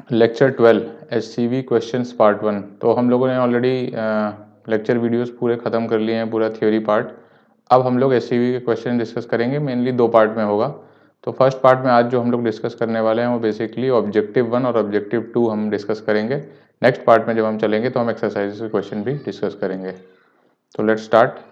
Lecture 12 SCV questions part 1। तो हम लोगों ने ऑलरेडी लेक्चर वीडियोस पूरे ख़त्म कर लिए हैं, पूरा थ्योरी पार्ट। अब हम लोग SCV के क्वेश्चन डिस्कस करेंगे, मेनली दो पार्ट में होगा। तो फर्स्ट पार्ट में आज जो हम लोग डिस्कस करने वाले हैं वो बेसिकली ऑब्जेक्टिव 1 और ऑब्जेक्टिव 2 हम डिस्कस करेंगे। नेक्स्ट पार्ट में जब हम चलेंगे तो हम एक्सरसाइजेस के क्वेश्चन भी डिस्कस करेंगे। तो लेट्स स्टार्ट।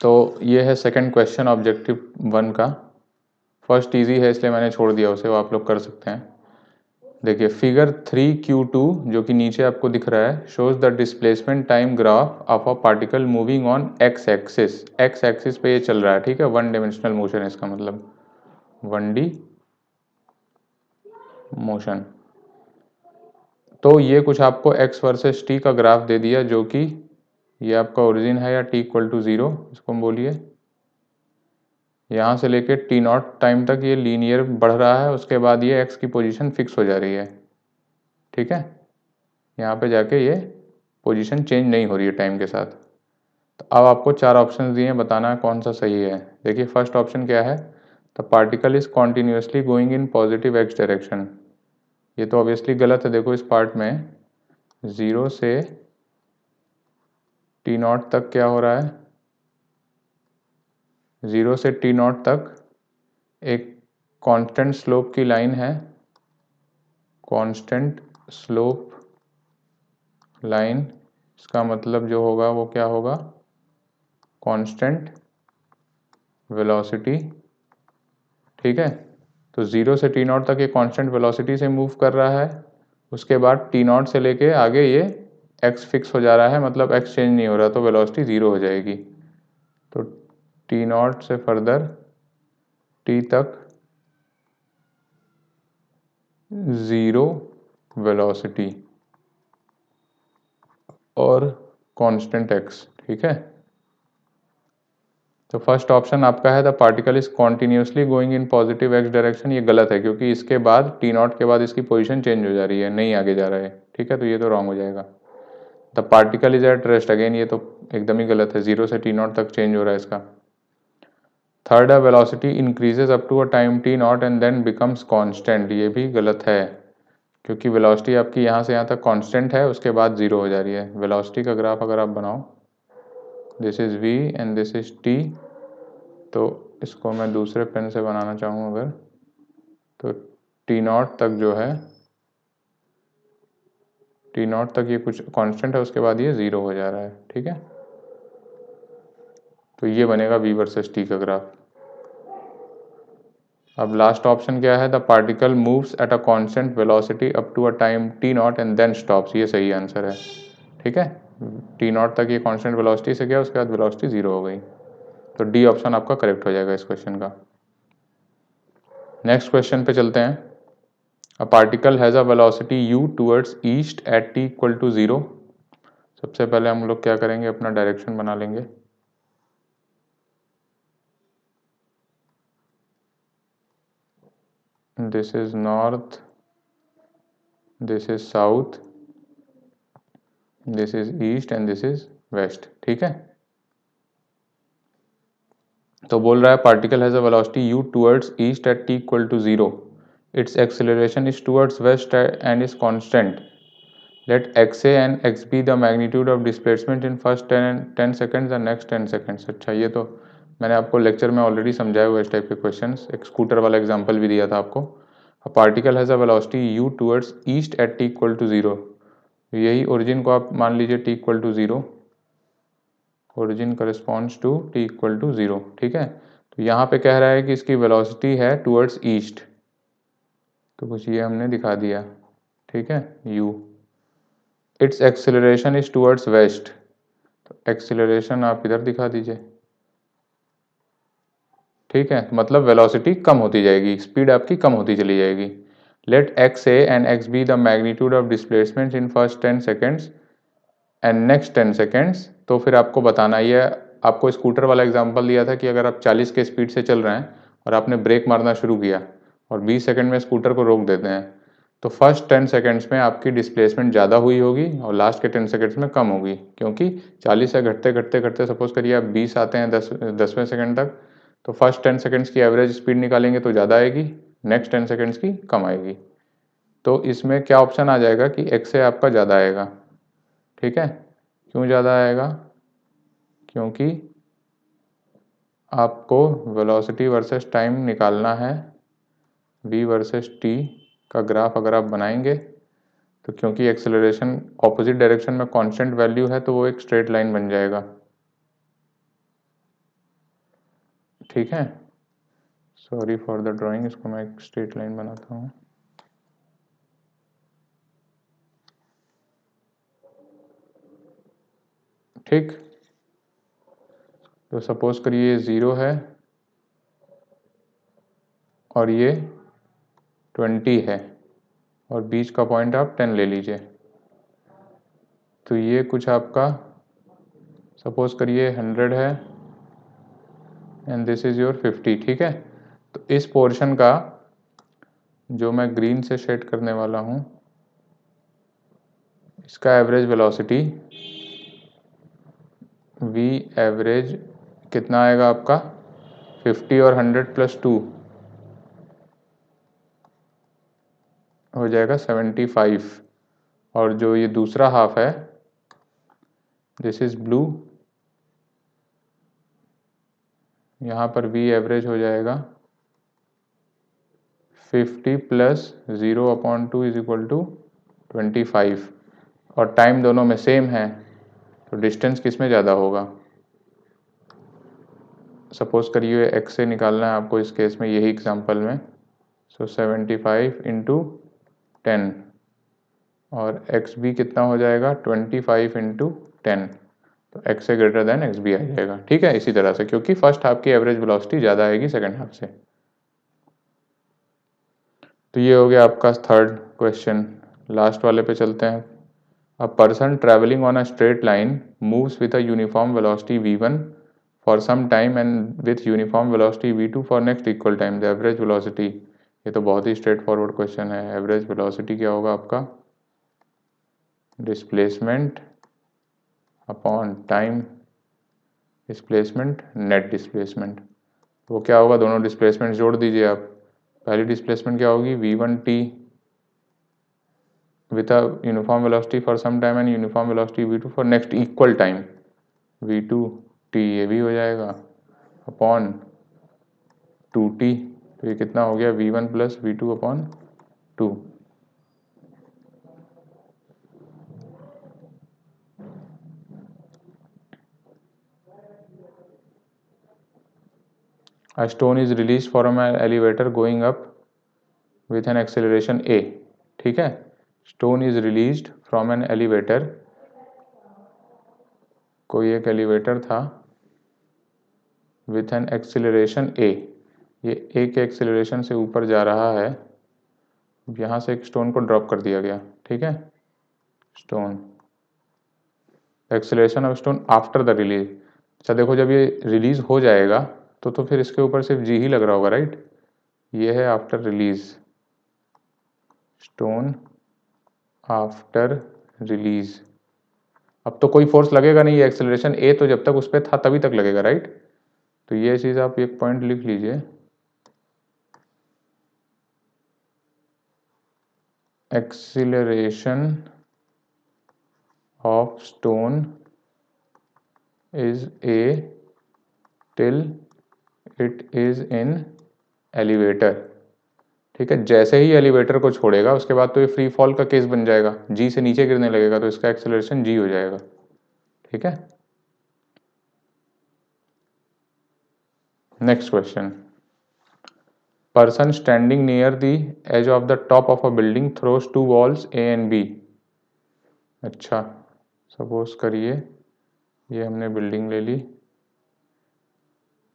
तो ये है सेकंड क्वेश्चन ऑब्जेक्टिव 1 का। फर्स्ट इजी है इसलिए मैंने छोड़ दिया उसे, वो आप लोग कर सकते हैं। देखिए फिगर 3Q2 जो कि नीचे आपको दिख रहा है, shows the displacement time graph of a particle moving on X axis. X axis पे ये चल रहा है, ठीक है, वन डायमेंशनल मोशन है इसका मतलब, 1D मोशन। तो ये कुछ आपको x वर्सेस t का ग्राफ दे दिया, जो कि ये आपका ओरिजिन है या t इक्वल टू 0 इसको हम बोलिए। यहाँ से लेके t0 टाइम तक ये लीनियर बढ़ रहा है, उसके बाद ये x की पोजीशन फिक्स हो जा रही है, ठीक है। यहाँ पे जाके ये पोजीशन चेंज नहीं हो रही है टाइम के साथ। तो अब आपको चार ऑप्शन दिए हैं, बताना है कौन सा सही है। देखिए फर्स्ट ऑप्शन क्या है, the particle is continuously going in positive x direction. ये तो ऑब्वियसली गलत है। देखो इस पार्ट में 0 से t0 तक क्या हो रहा है, 0 से t0 तक एक कांस्टेंट स्लोप की लाइन है, कांस्टेंट स्लोप लाइन। इसका मतलब जो होगा वो क्या होगा, कांस्टेंट वेलोसिटी, ठीक है। तो 0 से t0 तक ये कांस्टेंट वेलोसिटी से मूव कर रहा है, उसके बाद t0 से लेके आगे ये x फिक्स हो जा रहा है, मतलब x चेंज नहीं हो रहा, तो वेलोसिटी 0 हो जाएगी। तो t0 से फर्दर t तक 0 वेलोसिटी और कांस्टेंट x, ठीक है। तो फर्स्ट ऑप्शन आपका है the particle is continuously going in positive x direction. ये गलत है क्योंकि इसके बाद t0 के बाद इसकी पोजीशन चेंज हो जा रही है, नहीं आगे जा रहा है, ठीक है। तो ये तो रॉन्ग हो जाएगा। The particle is at rest, again ये तो एकदम ही गलत है, 0 से t0 तक चेंज हो रहा है इसका। थर्ड है velocity increases up to a time t0 and then becomes constant. ये भी गलत है क्योंकि वेलोसिटी आपकी यहाँ से यहाँ तक कांस्टेंट है, उसके बाद 0 हो जा रही है। वेलोसिटी का ग्राफ अगर आप बनाओ, this is v and this is t, तो इसको मैं दूसरे पेन से बनाना चाहूँ अगर, तो t0 तक जो है, t0 तक ये कुछ कांस्टेंट है, उसके बाद ये 0 हो जा रहा है, ठीक है। तो ये बनेगा v वर्सेस t का ग्राफ। अब लास्ट ऑप्शन क्या है, the particle moves at a constant velocity up to a time t0 and then stops. ये सही आंसर है, ठीक है। t0 तक ये कांस्टेंट वेलोसिटी से गया, उसके बाद वेलोसिटी 0 हो गई। तो डी ऑप्शन आपका करेक्ट हो जाएगा इस क्वेश्चन का। नेक्स्ट क्वेश्चन पे चलते हैं। A particle has a velocity u towards east at t equal to 0। सबसे पहले हम लोग क्या करेंगे, अपना डायरेक्शन बना लेंगे। This is north, this is south, this is east and this is west, ठीक है। तो बोल रहा है particle has a velocity u towards east at t equal to 0, its acceleration is towards west and is constant. Let xa and x be the magnitude of displacement in first 10 seconds and next 10 seconds। अच्छा ये तो मैंने आपको lecture में already समझाया हुआ इस type के क्वेश्चंस, एक स्कूटर वाला एग्जांपल भी दिया था आपको। A particle has a velocity u towards east at t equal to 0। यही ओरिजिन को आप मान लीजिए t equal to 0, origin corresponds to t equal to 0, ठीक है। तो यहाँ पे कह रहा है कि इसकी वेलोसिटी है टूवर्ड्स ईस्ट, तो कुछ ये हमने दिखा दिया, ठीक है, u। Its acceleration is towards west, तो एक्सेलरेशन आप इधर दिखा दीजिए, ठीक है। मतलब वेलोसिटी कम होती जाएगी, स्पीड आपकी कम होती चली जाएगी। Let x a and x b the magnitude of displacement in first 10 seconds and next 10 seconds. तो फिर आपको बताना, ये आपको स्कूटर वाला एग्जांपल दिया था कि अगर आप 40 के स्पीड से चल रहे हैं और आपने ब्रेक मारना शुरू किया और 20 सेकंड में स्कूटर को रोक देते हैं, तो फर्स्ट 10 सेकेंड्स में आपकी डिस्प्लेसमेंट ज़्यादा हुई होगी और लास्ट के 10 सेकेंड्स में कम होगी, क्योंकि 40 से घटते घटते घटते सपोज करिए आप 20 आते हैं 10वें सेकेंड तक, तो फर्स्ट 10 सेकेंड्स की एवरेज स्पीड निकालेंगे तो ज़्यादा आएगी, नेक्स्ट 10 सेकेंड्स की कम आएगी। तो इसमें क्या ऑप्शन आ जाएगा कि एक्स से आपका ज़्यादा आएगा। ठीक है, क्यों ज़्यादा आएगा? क्योंकि आपको वेलोसिटी वर्सेस टाइम निकालना है, v वर्सेस t का ग्राफ अगर आप बनाएंगे तो क्योंकि एक्सेलरेशन ऑपोजिट डायरेक्शन में कांस्टेंट वैल्यू है तो वो एक स्ट्रेट लाइन बन जाएगा। ठीक है, सॉरी फॉर द ड्राइंग, इसको मैं एक स्ट्रेट लाइन बनाता हूँ। ठीक, तो सपोज करिए ये 0 है और ये 20 है और बीच का पॉइंट आप 10 ले लीजिए। तो ये कुछ आपका सपोज करिए 100 है एंड दिस इज योर 50। ठीक है, तो इस पोर्शन का जो मैं ग्रीन से शेड करने वाला हूँ, इसका एवरेज वेलोसिटी v एवरेज कितना आएगा आपका 50 और 100 प्लस 2 हो जाएगा 75। और जो ये दूसरा हाफ है दिस इज ब्लू, यहाँ पर v एवरेज हो जाएगा 50 प्लस 0/2 इज इक्वल टू 25। और टाइम दोनों में सेम है तो डिस्टेंस किस में ज़्यादा होगा? सपोज करिए x से निकालना है आपको इस केस में, यही एग्जांपल में। सो 75 इंटू 10 और एक्स बी कितना हो जाएगा 25 इंटू 10, तो x से ग्रेटर देन एक्स बी आ जाएगा। ठीक है, इसी तरह से, क्योंकि फर्स्ट हाफ की एवरेज वेलोसिटी ज़्यादा आएगी सेकेंड हाफ से। तो ये हो गया आपका थर्ड क्वेश्चन। लास्ट वाले पे चलते हैं। A person travelling on a straight line moves with a uniform velocity v1 for some time and with uniform velocity v2 for next equal time, the average velocity. ये तो बहुत ही straight forward question है। Average velocity क्या होगा आपका? Displacement upon time displacement net displacement. वो क्या होगा? दोनों डिस्प्लेसमेंट जोड़ दीजिए आप। पहली डिस्प्लेसमेंट क्या होगी? v1t with a uniform velocity for some time and uniform velocity v2 for next equal time, v2t ये भी हो जाएगा अपॉन 2t। तो ये कितना हो गया? v1 plus v2 upon 2। A stone is released from an elevator going up with an acceleration a। ठीक है, stone is released from an elevator, कोई एक एलिवेटर था, विथ एन एक्सेलरेशन ए, ये ए के एक्सेलरेशन से ऊपर जा रहा है। यहाँ से एक स्टोन को ड्रॉप कर दिया गया। ठीक है, stone acceleration of stone after the release. अच्छा देखो, जब ये रिलीज हो जाएगा तो फिर इसके ऊपर सिर्फ जी ही लग रहा होगा, राइट? ये है after release, stone after release. अब तो कोई फोर्स लगेगा नहीं, ये एक्सेलरेशन ए तो जब तक उस पर था तभी तक लगेगा, राइट? तो ये चीज आप एक पॉइंट लिख लीजिए, acceleration of stone is a till it is in elevator. ठीक है, जैसे ही एलिवेटर को छोड़ेगा उसके बाद तो ये फ्री फॉल का केस बन जाएगा, जी से नीचे गिरने लगेगा तो इसका एक्सेलरेशन जी हो जाएगा। ठीक है, next question. Person standing near the edge of the top of a building throws two balls A and B. अच्छा, सपोज करिए ये हमने बिल्डिंग ले ली,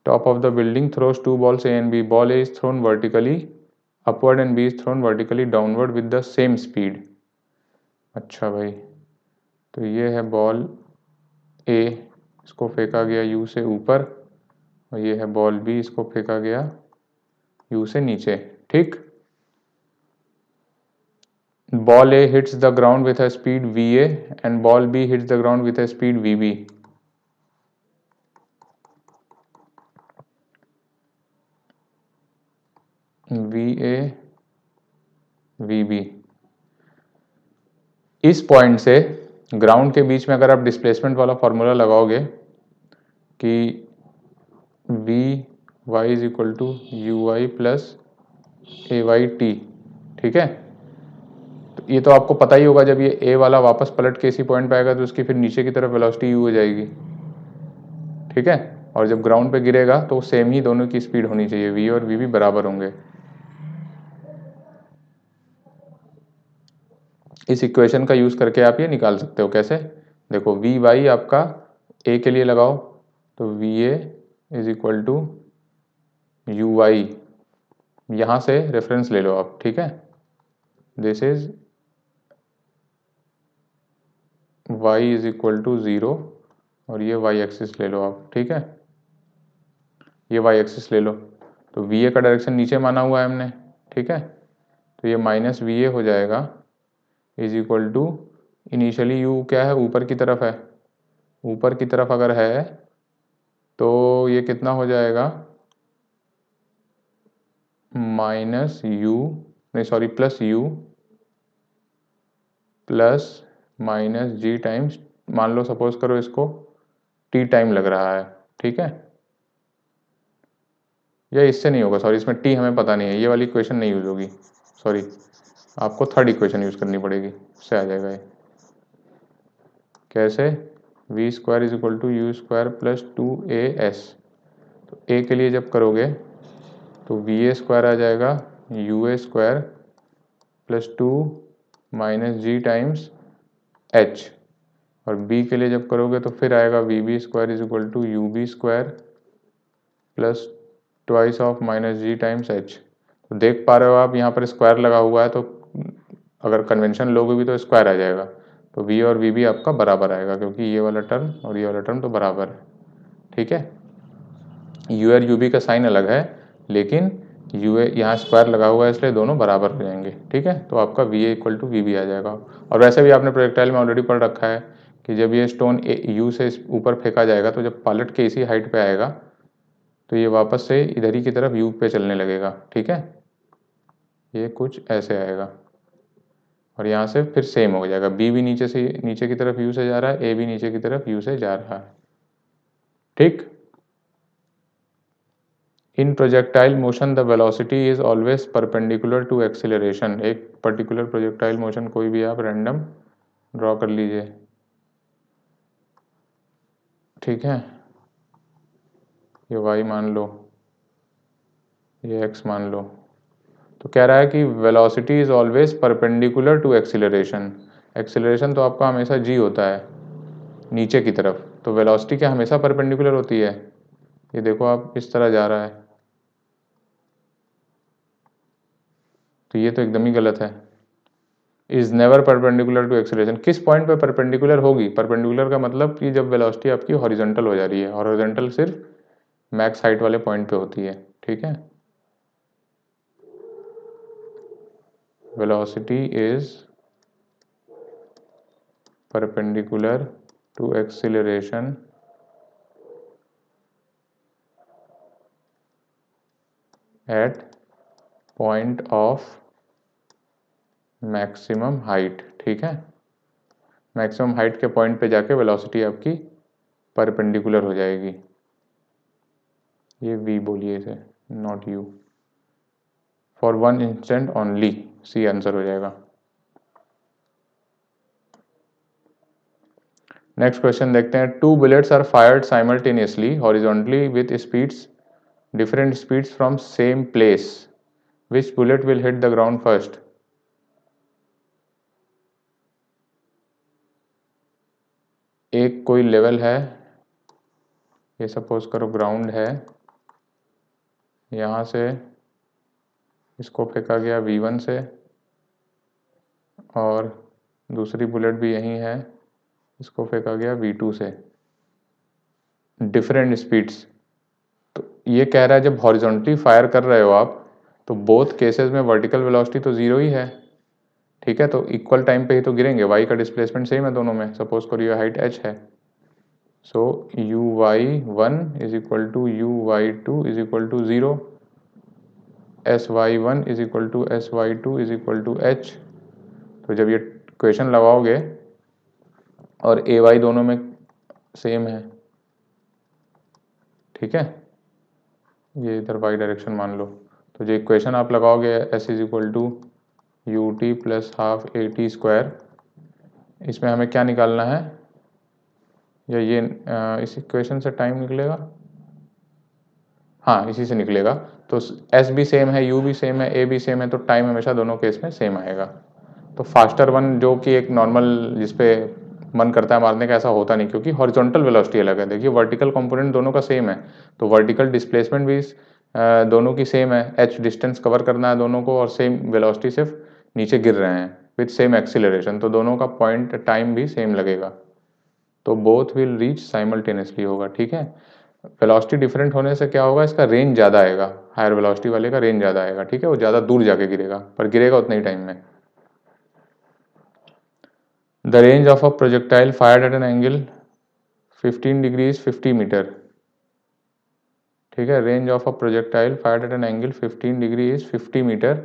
top of the building throws two balls A and B, ball A is thrown vertically upward and B is thrown vertically downward with the same speed. अच्छा भाई, तो ये है बॉल ए, इसको फेंका गया यू से ऊपर, और ये है बॉल बी, इसको फेंका गया यू से नीचे। ठीक, ball A hits the ground with a speed VA and ball B hits the ground with a speed VB. VA VB, इस पॉइंट से ग्राउंड के बीच में अगर आप डिस्प्लेसमेंट वाला फॉर्मूला लगाओगे कि v y is equal to u y plus a y t, ठीक है, तो ये तो आपको पता ही होगा, जब ये ए वाला वापस पलट के इसी पॉइंट पे आएगा तो उसकी फिर नीचे की तरफ वेलोसिटी यू हो जाएगी, ठीक है, और जब ग्राउंड पे गिरेगा तो सेम ही दोनों की स्पीड होनी चाहिए, वी और वी भी बराबर होंगे। इस इक्वेशन का यूज करके आप ये निकाल सकते हो। कैसे? देखो वी वाई आपका ए के लिए लगाओ तो v a is equal to u y, यहां से रेफरेंस ले लो आप, ठीक है, this is y is equal to 0 और ये y एक्सिस ले लो आप, ठीक है, ये y एक्सिस ले लो, तो va का डायरेक्शन नीचे माना हुआ है हमने, ठीक है, तो ये माइनस वी ए हो जाएगा is equal to, initially u क्या है, ऊपर की तरफ है, ऊपर की तरफ अगर है तो ये कितना हो जाएगा, माइनस यू, नहीं sorry plus u plus minus g times, मान लो सपोज करो इसको टी टाइम लग रहा है, ठीक है, या इससे नहीं होगा, सॉरी इसमें टी हमें पता नहीं है, ये वाली इक्वेशन नहीं यूज होगी, सॉरी आपको थर्ड इक्वेशन यूज करनी पड़ेगी, उससे आ जाएगा ये। कैसे? V square is equal to u square plus 2as, तो ए के लिए जब करोगे तो वी ए स्क्वायर आ जाएगा u a square plus 2 minus g times h, और बी के लिए जब करोगे तो फिर आएगा v b square is equal to u b square plus twice of minus g times h. तो देख पा रहे हो आप यहाँ पर स्क्वायर लगा हुआ है, तो अगर कन्वेंशन लोगे भी तो स्क्वायर आ जाएगा, तो वी और वी भी आपका बराबर आएगा क्योंकि ये वाला टर्म और ये वाला टर्म तो बराबर है, ठीक है, यू और यू बी का साइन अलग है लेकिन यू ए यहाँ स्क्वायर लगा हुआ है इसलिए दोनों बराबर हो जाएंगे, ठीक है, तो आपका V A equal to V B आ जाएगा। और वैसे भी आपने प्रोजेक्टाइल में ऑलरेडी पढ़ रखा है कि जब ये स्टोन यू से ऊपर फेंका जाएगा तो जब पलट के इसी हाइट पे आएगा तो ये वापस से इधर ही की तरफ यू पे चलने लगेगा, ठीक है, ये कुछ ऐसे आएगा और यहाँ से फिर सेम हो जाएगा, बी भी नीचे से नीचे की तरफ यू से जा रहा है, ए भी नीचे की तरफ यू से जा रहा है, ठीक। In projectile motion the velocity is always perpendicular to acceleration, एक पर्टिकुलर प्रोजेक्टाइल मोशन कोई भी आप रैंडम ड्रॉ कर लीजिए, ठीक है, ये y मान लो, ये x मान लो, तो कह रहा है कि velocity is always perpendicular to acceleration, acceleration तो आपका हमेशा g होता है नीचे की तरफ, तो वेलोसिटी क्या हमेशा परपेंडिकुलर होती है, ये देखो आप इस तरह जा रहा है, तो ये तो एकदम ही गलत है, is never perpendicular to acceleration, किस पॉइंट पे परपेंडिकुलर होगी, परपेंडिकुलर का मतलब कि जब वेलोसिटी आपकी हॉरिजॉन्टल हो जा रही है, और हॉरिजॉन्टल सिर्फ मैक्स हाइट वाले पॉइंट पे होती है, ठीक है, velocity is perpendicular to acceleration at point of maximum height, ठीक है, मैक्सिमम हाइट के पॉइंट पे जाके वेलोसिटी आपकी परपेंडिकुलर हो जाएगी, ये v बोलिए इसे, not u, for one instant only, c answer हो जाएगा। नेक्स्ट क्वेश्चन देखते हैं, two bullets are fired simultaneously horizontally with speeds different speeds from same place, which bullet will hit the ground first? एक कोई level है, ये suppose करो ground है, यहाँ से इसको फेंका गया V1 से और दूसरी बुलेट भी यहीं है, इसको फेंका गया V2 से, डिफरेंट स्पीड्स, तो ये कह रहा है जब हॉरिजॉन्टली फायर कर रहे हो आप तो बोथ केसेस में वर्टिकल वेलोसिटी तो ज़ीरो ही है, ठीक है, तो इक्वल टाइम पे ही तो गिरेंगे, y का डिस्प्लेसमेंट सेम है दोनों में। सपोज करो ये हाइट h है, so uy1 is equal to uy2 is equal to 0, sy1 is equal to sy2 is equal to h। तो जब ये क्वेश्चन लगाओगे और ay दोनों में सेम है, ठीक है, ये इधर y डायरेक्शन मान लो, तो जो इक्वेशन आप लगाओगे s is equal to u t plus half a t square, इसमें हमें क्या निकालना है, या ये इस इक्वेशन से टाइम निकलेगा, हाँ इसी से निकलेगा। तो s भी सेम है, u भी सेम है, a भी सेम है, तो टाइम हमेशा दोनों केस में सेम आएगा। तो फास्टर वन जो कि एक नॉर्मल जिसपे मन करता है मारने का, ऐसा होता नहीं, क्योंकि हॉरिजॉन्टल वेलोसिटी अलग है। देखिए वर्टिकल कंपोनेंट दोनों का सेम है, तो वर्टिकल डिस्प्लेसमेंट भी दोनों की सेम है, h डिस्टेंस कवर करना है दोनों को, और सेम वेलोसिटी सिर्फ नीचे गिर रहे हैं विथ सेम एक्सीलरेशन, तो दोनों का पॉइंट टाइम भी सेम लगेगा, तो बोथ विल रीच साइमल्टेनियसली होगा। ठीक है, वेलोसिटी डिफरेंट होने से क्या होगा, इसका रेंज ज़्यादा आएगा, हायर वेलोसिटी वाले का रेंज ज़्यादा आएगा, ठीक है, वो ज़्यादा दूर जाके गिरेगा, पर गिरेगा उतने ही टाइम में। The range of a projectile fired at an angle 15 degree is 50 metre. ठीक है, range of a projectile fired at an angle 15 degree is 50 metre.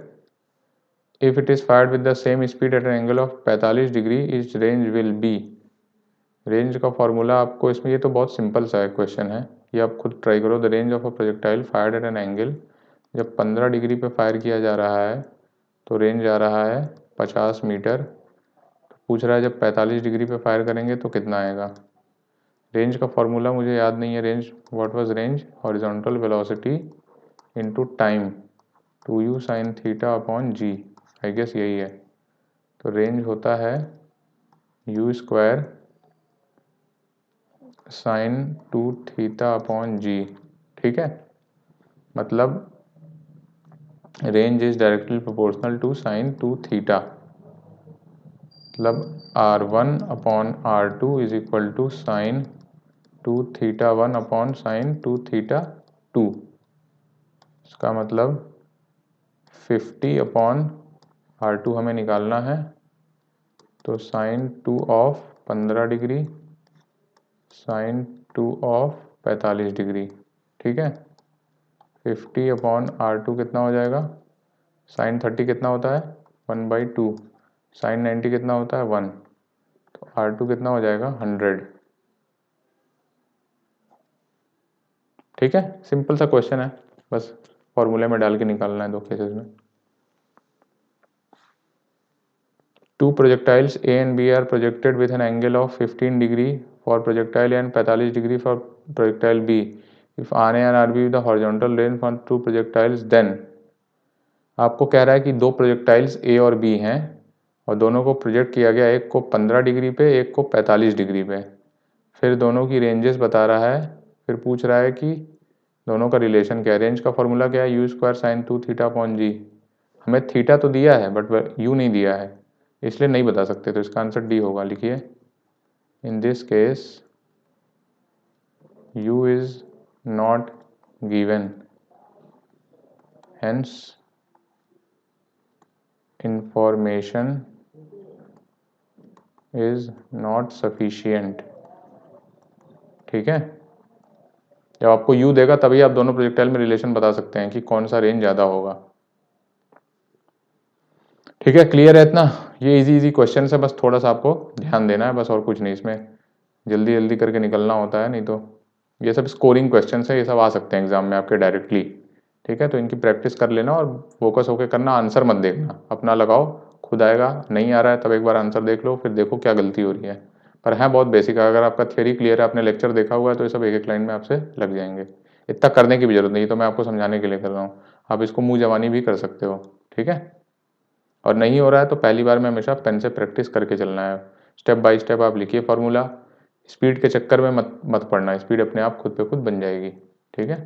If it is fired with the same speed at an angle of 45 degree is range will be. Range का formula आपको इसमें, ये तो बहुत simple सा question है, ये आप खुद ट्राई करो। The range of a projectile fired at an angle, जब 15 डिग्री पे फायर किया जा रहा है तो रेंज आ रहा है 50 मीटर। पूछ रहा है जब 45 डिग्री पे फायर करेंगे तो कितना आएगा। रेंज का फॉर्मूला मुझे याद नहीं है, range what was range, horizontal velocity into time, 2u sine theta upon G, I guess यही है। तो रेंज होता है u square sine 2 theta upon G. ठीक है, मतलब range is directly proportional to sine 2 theta, मतलब r1 upon r2 is equal to sine 2 theta 1 upon sine 2 theta 2। इसका मतलब 50 अपॉन r2 हमें निकालना है, तो sine 2 of 15 degree sine 2 of 45 degree. ठीक है, 50 अपॉन r2 कितना हो जाएगा, साइन 30 कितना होता है 1/2, साइन 90 कितना होता है 1, तो r2 कितना हो जाएगा 100। ठीक है, सिंपल सा क्वेश्चन है, बस फॉर्मूले में डाल के निकालना है दो केसेस में। Two projectiles A and B are projected with an angle of 15 degree for projectile A and 45 degree for projectile B. If RA and RB the horizontal range for two projectiles, then आपको कह रहा है कि दो projectiles A और B हैं और दोनों को प्रोजेक्ट किया गया, एक को 15 डिग्री पे एक को 45 डिग्री पे, फिर दोनों की रेंजेस बता रहा है, फिर पूछ रहा है कि दोनों का रिलेशन क्या है। रेंज का फॉर्मूला क्या है, u square sine 2 theta upon G. हमें थीटा तो दिया है बट यू नहीं दिया है, इसलिए नहीं बता सकते, तो इसका आंसर डी होगा। लिखिए, in this case u is not given, hence information is not sufficient. ठीक है, जब आपको u देगा तभी आप दोनों प्रोजेक्टाइल में रिलेशन बता सकते हैं कि कौन सा रेंज ज़्यादा होगा। ठीक है, क्लियर है इतना, ये इजी इजी क्वेश्चन है, बस थोड़ा सा आपको ध्यान देना है बस, और कुछ नहीं, इसमें जल्दी जल्दी करके निकलना होता है, नहीं तो ये सब स्कोरिंग क्वेश्चन है, ये सब आ सकते हैं एग्जाम में आपके डायरेक्टली। ठीक है, तो इनकी प्रैक्टिस कर लेना और फोकस होकर करना, आंसर मत देखना, अपना लगाओ, खुद आएगा। नहीं आ रहा है तब एक बार आंसर देख लो, फिर देखो क्या गलती हो रही है, पर है बहुत बेसिक है। अगर आपका थियरी क्लियर है, आपने लेक्चर देखा हुआ है, तो ये सब एक एक लाइन में आपसे लग जाएंगे, इतना करने की भी जरूरत नहीं, तो मैं आपको समझाने के लिए कर रहा हूँ, आप इसको मुँह जवानी भी कर सकते हो। ठीक है, और नहीं हो रहा है तो पहली बार में हमेशा पेन से प्रैक्टिस करके चलना है, स्टेप बाय स्टेप आप लिखिए फार्मूला, स्पीड के चक्कर में मत पड़ना, स्पीड अपने आप खुद पे खुद बन जाएगी। ठीक है,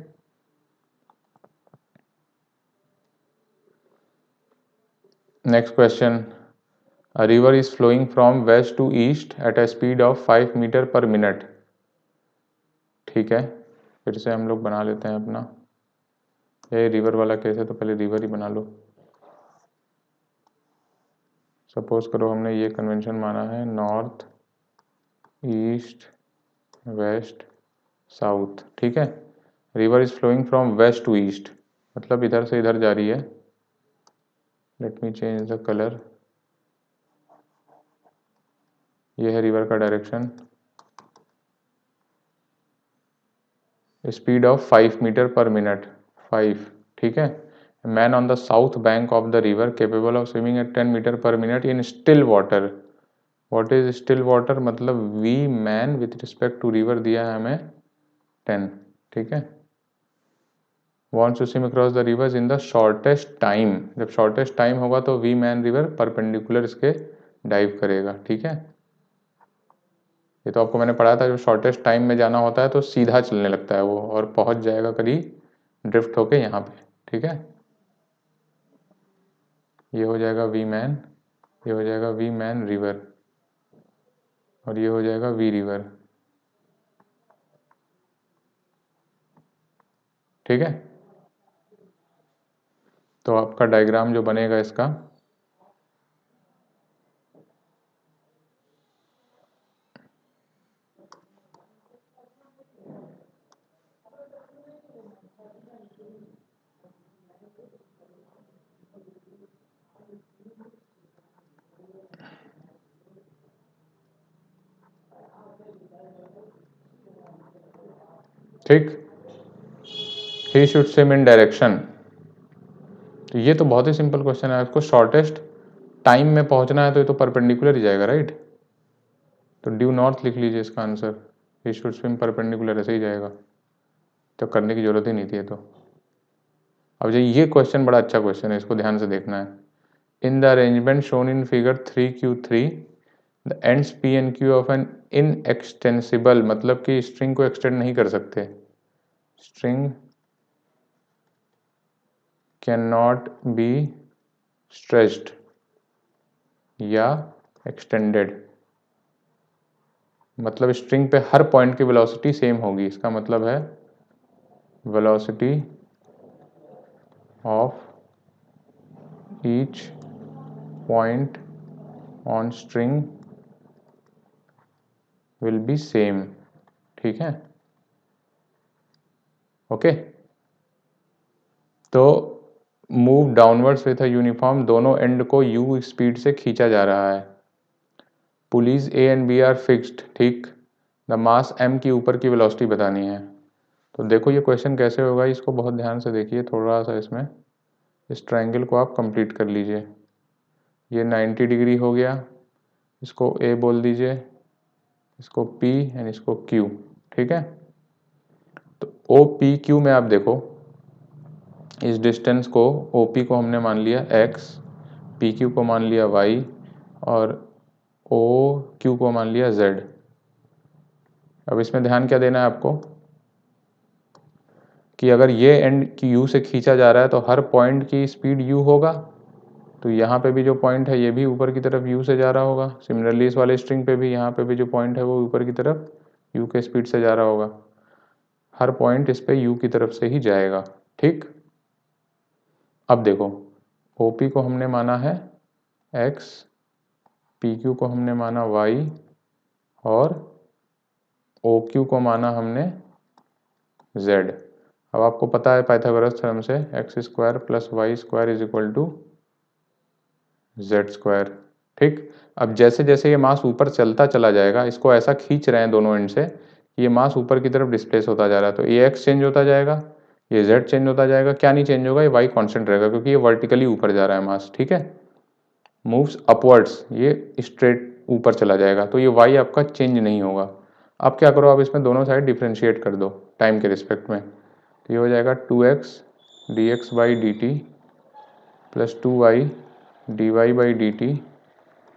next question, a river is flowing from west to east at a speed of 5 metre per minute. ठीक है, फिर से हम लोग बना लेते हैं अपना, ये रिवर वाला केस है तो पहले रिवर ही बना लो। सपोज करो हमने ये कन्वेंशन माना है नॉर्थ ईस्ट वेस्ट साउथ, ठीक है। River is flowing from west to east, मतलब इधर से इधर जा रही है। Let me change the colour. ये है रिवर का direction, speed of 5 metre per minute, 5, ठीक है। Man on the south bank of the river capable of swimming at 10 metre per minute in still water. What is still water, मतलब V man with respect to river दिया है हमें 10, ठीक है। Wants to swim across the rivers in the shortest time, जब shortest time होगा तो वी मैन रिवर परपेंडिकुलर इसके डाइव करेगा, ठीक है। ये तो आपको मैंने पढ़ा था, जब शॉर्टेस्ट टाइम में जाना होता है तो सीधा चलने लगता है वो और पहुंच जाएगा करीब ड्रिफ्ट होके यहाँ पे, ठीक है। ये हो जाएगा वी मैन, ये हो जाएगा वी मैन रिवर और ये हो जाएगा वी रिवर, ठीक है। तो आपका डायग्राम जो बनेगा इसका, ठीक, he should swim in direction. तो ये तो बहुत ही सिंपल क्वेश्चन है, इसको शॉर्टेस्ट टाइम में पहुंचना है तो ये तो परपेंडिकुलर ही जाएगा, राइट। तो ड्यू नॉर्थ लिख लीजिए इसका answer, he should swim perpendicular, ऐसे ही जाएगा, तो करने की जरूरत ही नहीं थी ये तो। अब ये क्वेश्चन बड़ा अच्छा क्वेश्चन है, इसको ध्यान से देखना है। In the arrangement shown in figure 3Q3 the ends P and Q of an inextensible, मतलब कि स्ट्रिंग को एक्सटेंड नहीं कर सकते, string can not be stretched या एक्सटेंडेड, मतलब स्ट्रिंग पे हर पॉइंट की वेलोसिटी सेम होगी, इसका मतलब है velocity of each point on string will be same, ठीक है, ओके। तो move downwards with a uniform, दोनों एंड को यू स्पीड से खींचा जा रहा है। Pulleys A and B are fixed, ठीक। द मास एम की ऊपर की वेलोसिटी बतानी है। तो देखो ये क्वेश्चन कैसे होगा, इसको बहुत ध्यान से देखिए थोड़ा सा, इसमें इस ट्रायंगल को आप कंप्लीट कर लीजिए। ये 90 डिग्री हो गया, इसको ए बोल दीजिए, इसको पी एंड इसको क्यू, ठीक है। तो ओ पी क्यू में आप देखो, इस डिस्टेंस को ओ पी को हमने मान लिया x, पी क्यू को मान लिया y और ओ क्यू को मान लिया z। अब इसमें ध्यान क्या देना है आपको कि अगर ये एंड की u से खींचा जा रहा है तो हर पॉइंट की स्पीड u होगा, तो यहाँ पे भी जो पॉइंट है ये भी ऊपर की तरफ u से जा रहा होगा। सिमिलरली इस वाले स्ट्रिंग पे भी यहाँ पे भी जो पॉइंट है वो ऊपर की तरफ u के स्पीड से जा रहा होगा, हर पॉइंट इस पे u की तरफ से ही जाएगा, ठीक। अब देखो OP को हमने माना है x, PQ को हमने माना y और OQ को माना हमने z। अब आपको पता है पाइथागोरस थ्योरम से x square plus y square is equal to z square, ठीक। अब जैसे जैसे ये मास ऊपर चलता चला जाएगा, इसको ऐसा खींच रहे हैं दोनों एंड से, ये मास ऊपर की तरफ डिस्प्लेस होता जा रहा है, तो ये एक्स चेंज होता जाएगा, ये जेड चेंज होता जाएगा, क्या नहीं चेंज होगा, ये वाई कांस्टेंट रहेगा क्योंकि ये वर्टिकली ऊपर जा रहा है मास, ठीक है। मूव्स अपवर्ड्स, ये स्ट्रेट ऊपर चला जाएगा, तो ये वाई आपका चेंज नहीं होगा। अब क्या करो, आप इसमें दोनों साइड डिफ्रेंशिएट कर दो टाइम के रिस्पेक्ट में, तो ये हो जाएगा 2x dx by D t plus 2y dy by D t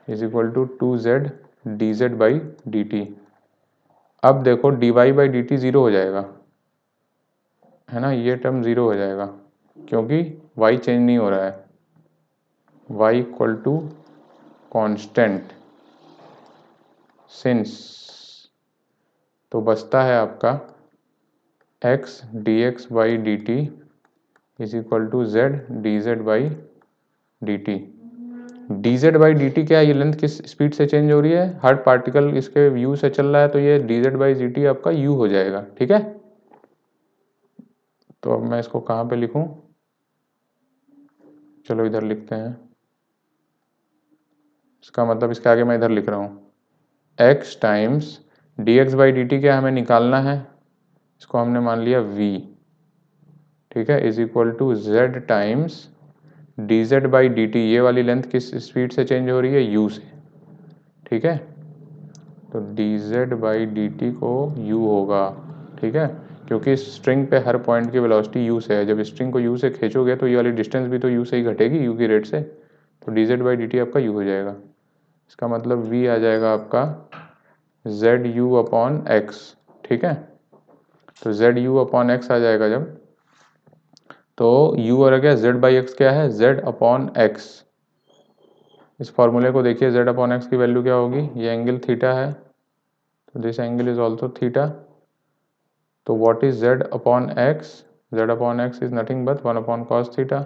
is equal to 2z dz by D t. अब देखो dy by D t zero हो जाएगा, है ना, ये टर्म ज़ीरो हो जाएगा क्योंकि y चेंज नहीं हो रहा है, y equal to constant since, तो बचता है आपका x dx by D t is equal to z dz by D t. D z by D t क्या है, ये लेंथ किस स्पीड से चेंज हो रही है, हर पार्टिकल इसके यू से चल रहा है, तो ये D z by D T आपका यू हो जाएगा। ठीक है, तो अब मैं इसको कहाँ पे लिखूं, चलो इधर लिखते हैं। इसका मतलब इसके आगे मैं इधर लिख रहा हूँ x times D x by D t क्या हमें निकालना है, इसको हमने मान लिया v, ठीक है, is equal to z times d z by D t, ये वाली लेंथ किस स्पीड से चेंज हो रही है, u से। ठीक है, तो D z by D T को u होगा। ठीक है, क्योंकि स्ट्रिंग पे हर पॉइंट की वेलोसिटी u से है, जब स्ट्रिंग को u से खींचोगे तो ये वाली डिस्टेंस भी तो u से ही घटेगी, u की रेट से, तो D z by D T आपका u हो जाएगा। इसका मतलब v आ जाएगा आपका जेड यू अपॉन एक्स। ठीक है, तो जेड यू अपॉन एक्स आ जाएगा जब, तो u और क्या, z बाई एक्स क्या है, z अपॉन एक्स। इस फॉर्मूले को देखिए, z अपॉन एक्स की वैल्यू क्या होगी, ये एंगल थीटा है, तो this angle is also theta. तो what is z upon X, z upon X is nothing but 1 upon cos theta,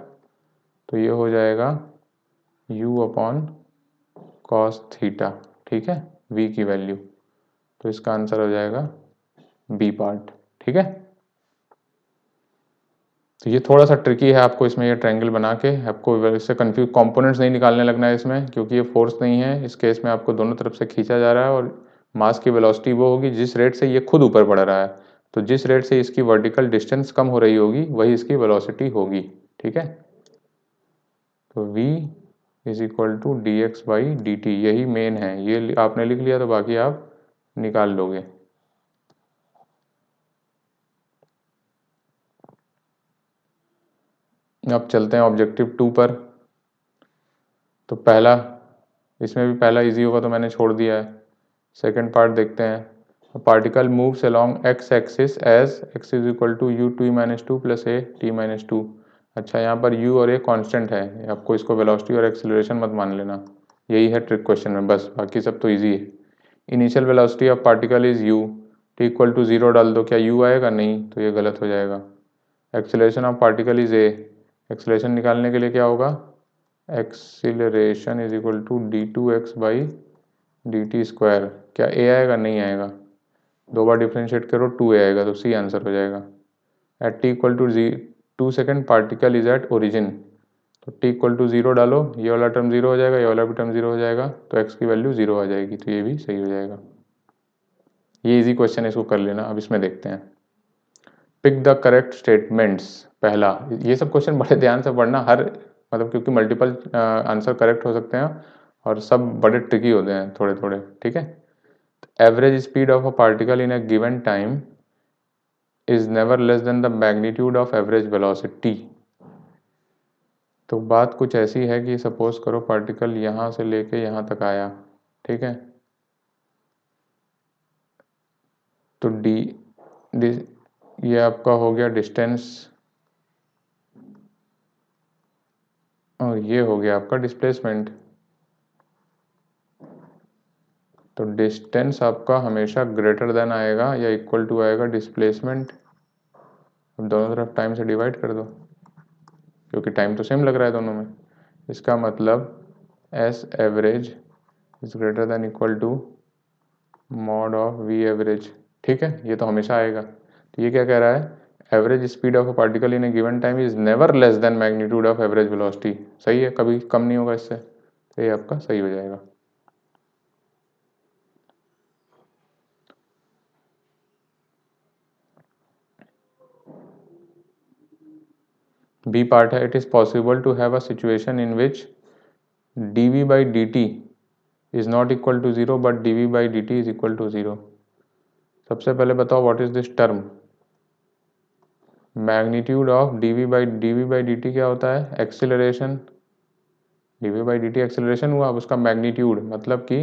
तो ये हो जाएगा u अपॉन कॉस थीटा। ठीक है, v की वैल्यू, तो इसका आंसर हो जाएगा बी पार्ट। ठीक है, तो ये थोड़ा सा ट्रिकी है, आपको इसमें ये ट्रायंगल बना के आपको इससे कंफ्यूज कंपोनेंट्स नहीं निकालने लगना है इसमें, क्योंकि ये फोर्स नहीं है, इस केस में आपको दोनों तरफ से खींचा जा रहा है, और मास की वेलोसिटी वो होगी जिस रेट से ये खुद ऊपर बढ़ रहा है, तो जिस रेट से इसकी वर्टिकल डिस्टेंस कम हो रही होगी वही इसकी वेलोसिटी होगी। ठीक है, तो v is equal to d x by D t, यही मेन है, ये आपने लिख लिया तो बाकी आप निकाल लोगे। अब चलते हैं ऑब्जेक्टिव 2 पर। तो पहला, इसमें भी पहला इजी होगा तो मैंने छोड़ दिया है, सेकंड पार्ट देखते हैं। Particle moves along x axis as x is equal to u t minus two plus a t minus two. अच्छा, यहाँ पर u और a कांस्टेंट है, आपको इसको वेलोसिटी और एक्सेलरेशन मत मान लेना, यही है ट्रिक क्वेश्चन में, बस बाकी सब तो इजी है। Initial velocity of particle is u, t equal to zero डाल दो, क्या u आएगा, नहीं, तो ये गलत हो जाएगा। Acceleration of particle is a, acceleration निकालने के लिए क्या होगा, acceleration is equal to d two x by D t square, क्या ए आएगा, नहीं आएगा, दो बार डिफ्रेंशिएट करो 2a आएगा, तो सी आंसर हो जाएगा। At t equal to 2 second particle is at origin, तो टी इक्वल टू जीरो डालो, ये वाला टर्म जीरो हो जाएगा, ये वाला भी टर्म जीरो हो जाएगा, तो एक्स की वैल्यू जीरो आ जाएगी, तो ये भी सही हो जाएगा। ये इजी क्वेश्चन है, इसको कर लेना। अब इसमें देखते हैं, पिक द करेक्ट स्टेटमेंट्स। पहला, ये सब क्वेश्चन बड़े ध्यान से पढ़ना, हर मतलब क्योंकि मल्टीपल आंसर करेक्ट हो सकते हैं और सब बड़े ट्रिकी होते हैं थोड़े थोड़े। ठीक है, average speed of a particle in a given time is never less than the magnitude of average velocity. तो बात कुछ ऐसी है कि सपोज करो पार्टिकल यहाँ से लेके यहाँ तक आया, ठीक है, तो ये आपका हो गया डिस्टेंस, और ये हो गया आपका डिस्प्लेसमेंट। तो डिस्टेंस आपका हमेशा ग्रेटर देन आएगा या इक्वल टू आएगा डिस्प्लेसमेंट। अब दोनों तरफ टाइम से डिवाइड कर दो, क्योंकि टाइम तो सेम लग रहा है दोनों में। इसका मतलब s average is greater than equal to mod of v average. ठीक है, ये तो हमेशा आएगा। तो ये क्या कह रहा है, average speed of a particle in A given time is never less than magnitude of average velocity. सही है, कभी कम नहीं होगा इससे, तो ये आपका सही हो जाएगा। बी पार्ट है, it is possible to have a situation in which dv by dt is not equal to zero but dv by dt is equal to zero. सबसे पहले बताओ what is this term, magnitude of dv by dt क्या होता है, acceleration, dv by dt acceleration हुआ, अब उसका magnitude मतलब कि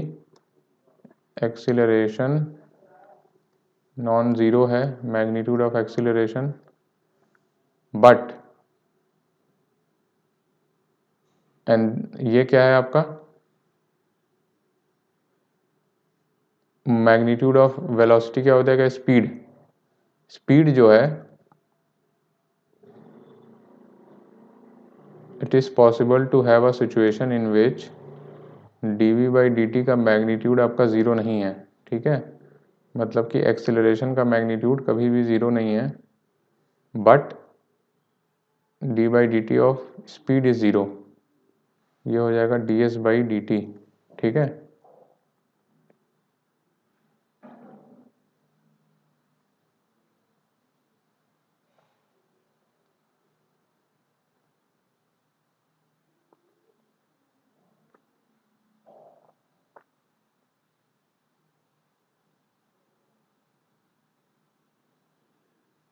एक्सीलरेशन नॉन जीरो है, magnitude of acceleration, but and ये क्या है आपका, मैग्नीट्यूड ऑफ वेलोसिटी क्या होता है, स्पीड, स्पीड जो है, it is possible to have a situation in which dv/dt का मैग्नीट्यूड आपका ज़ीरो नहीं है, ठीक है, मतलब कि एक्सेलरेशन का मैग्नीट्यूड कभी भी ज़ीरो नहीं है, but d/dt of speed is zero, ये हो जाएगा ds/dt, ठीक है।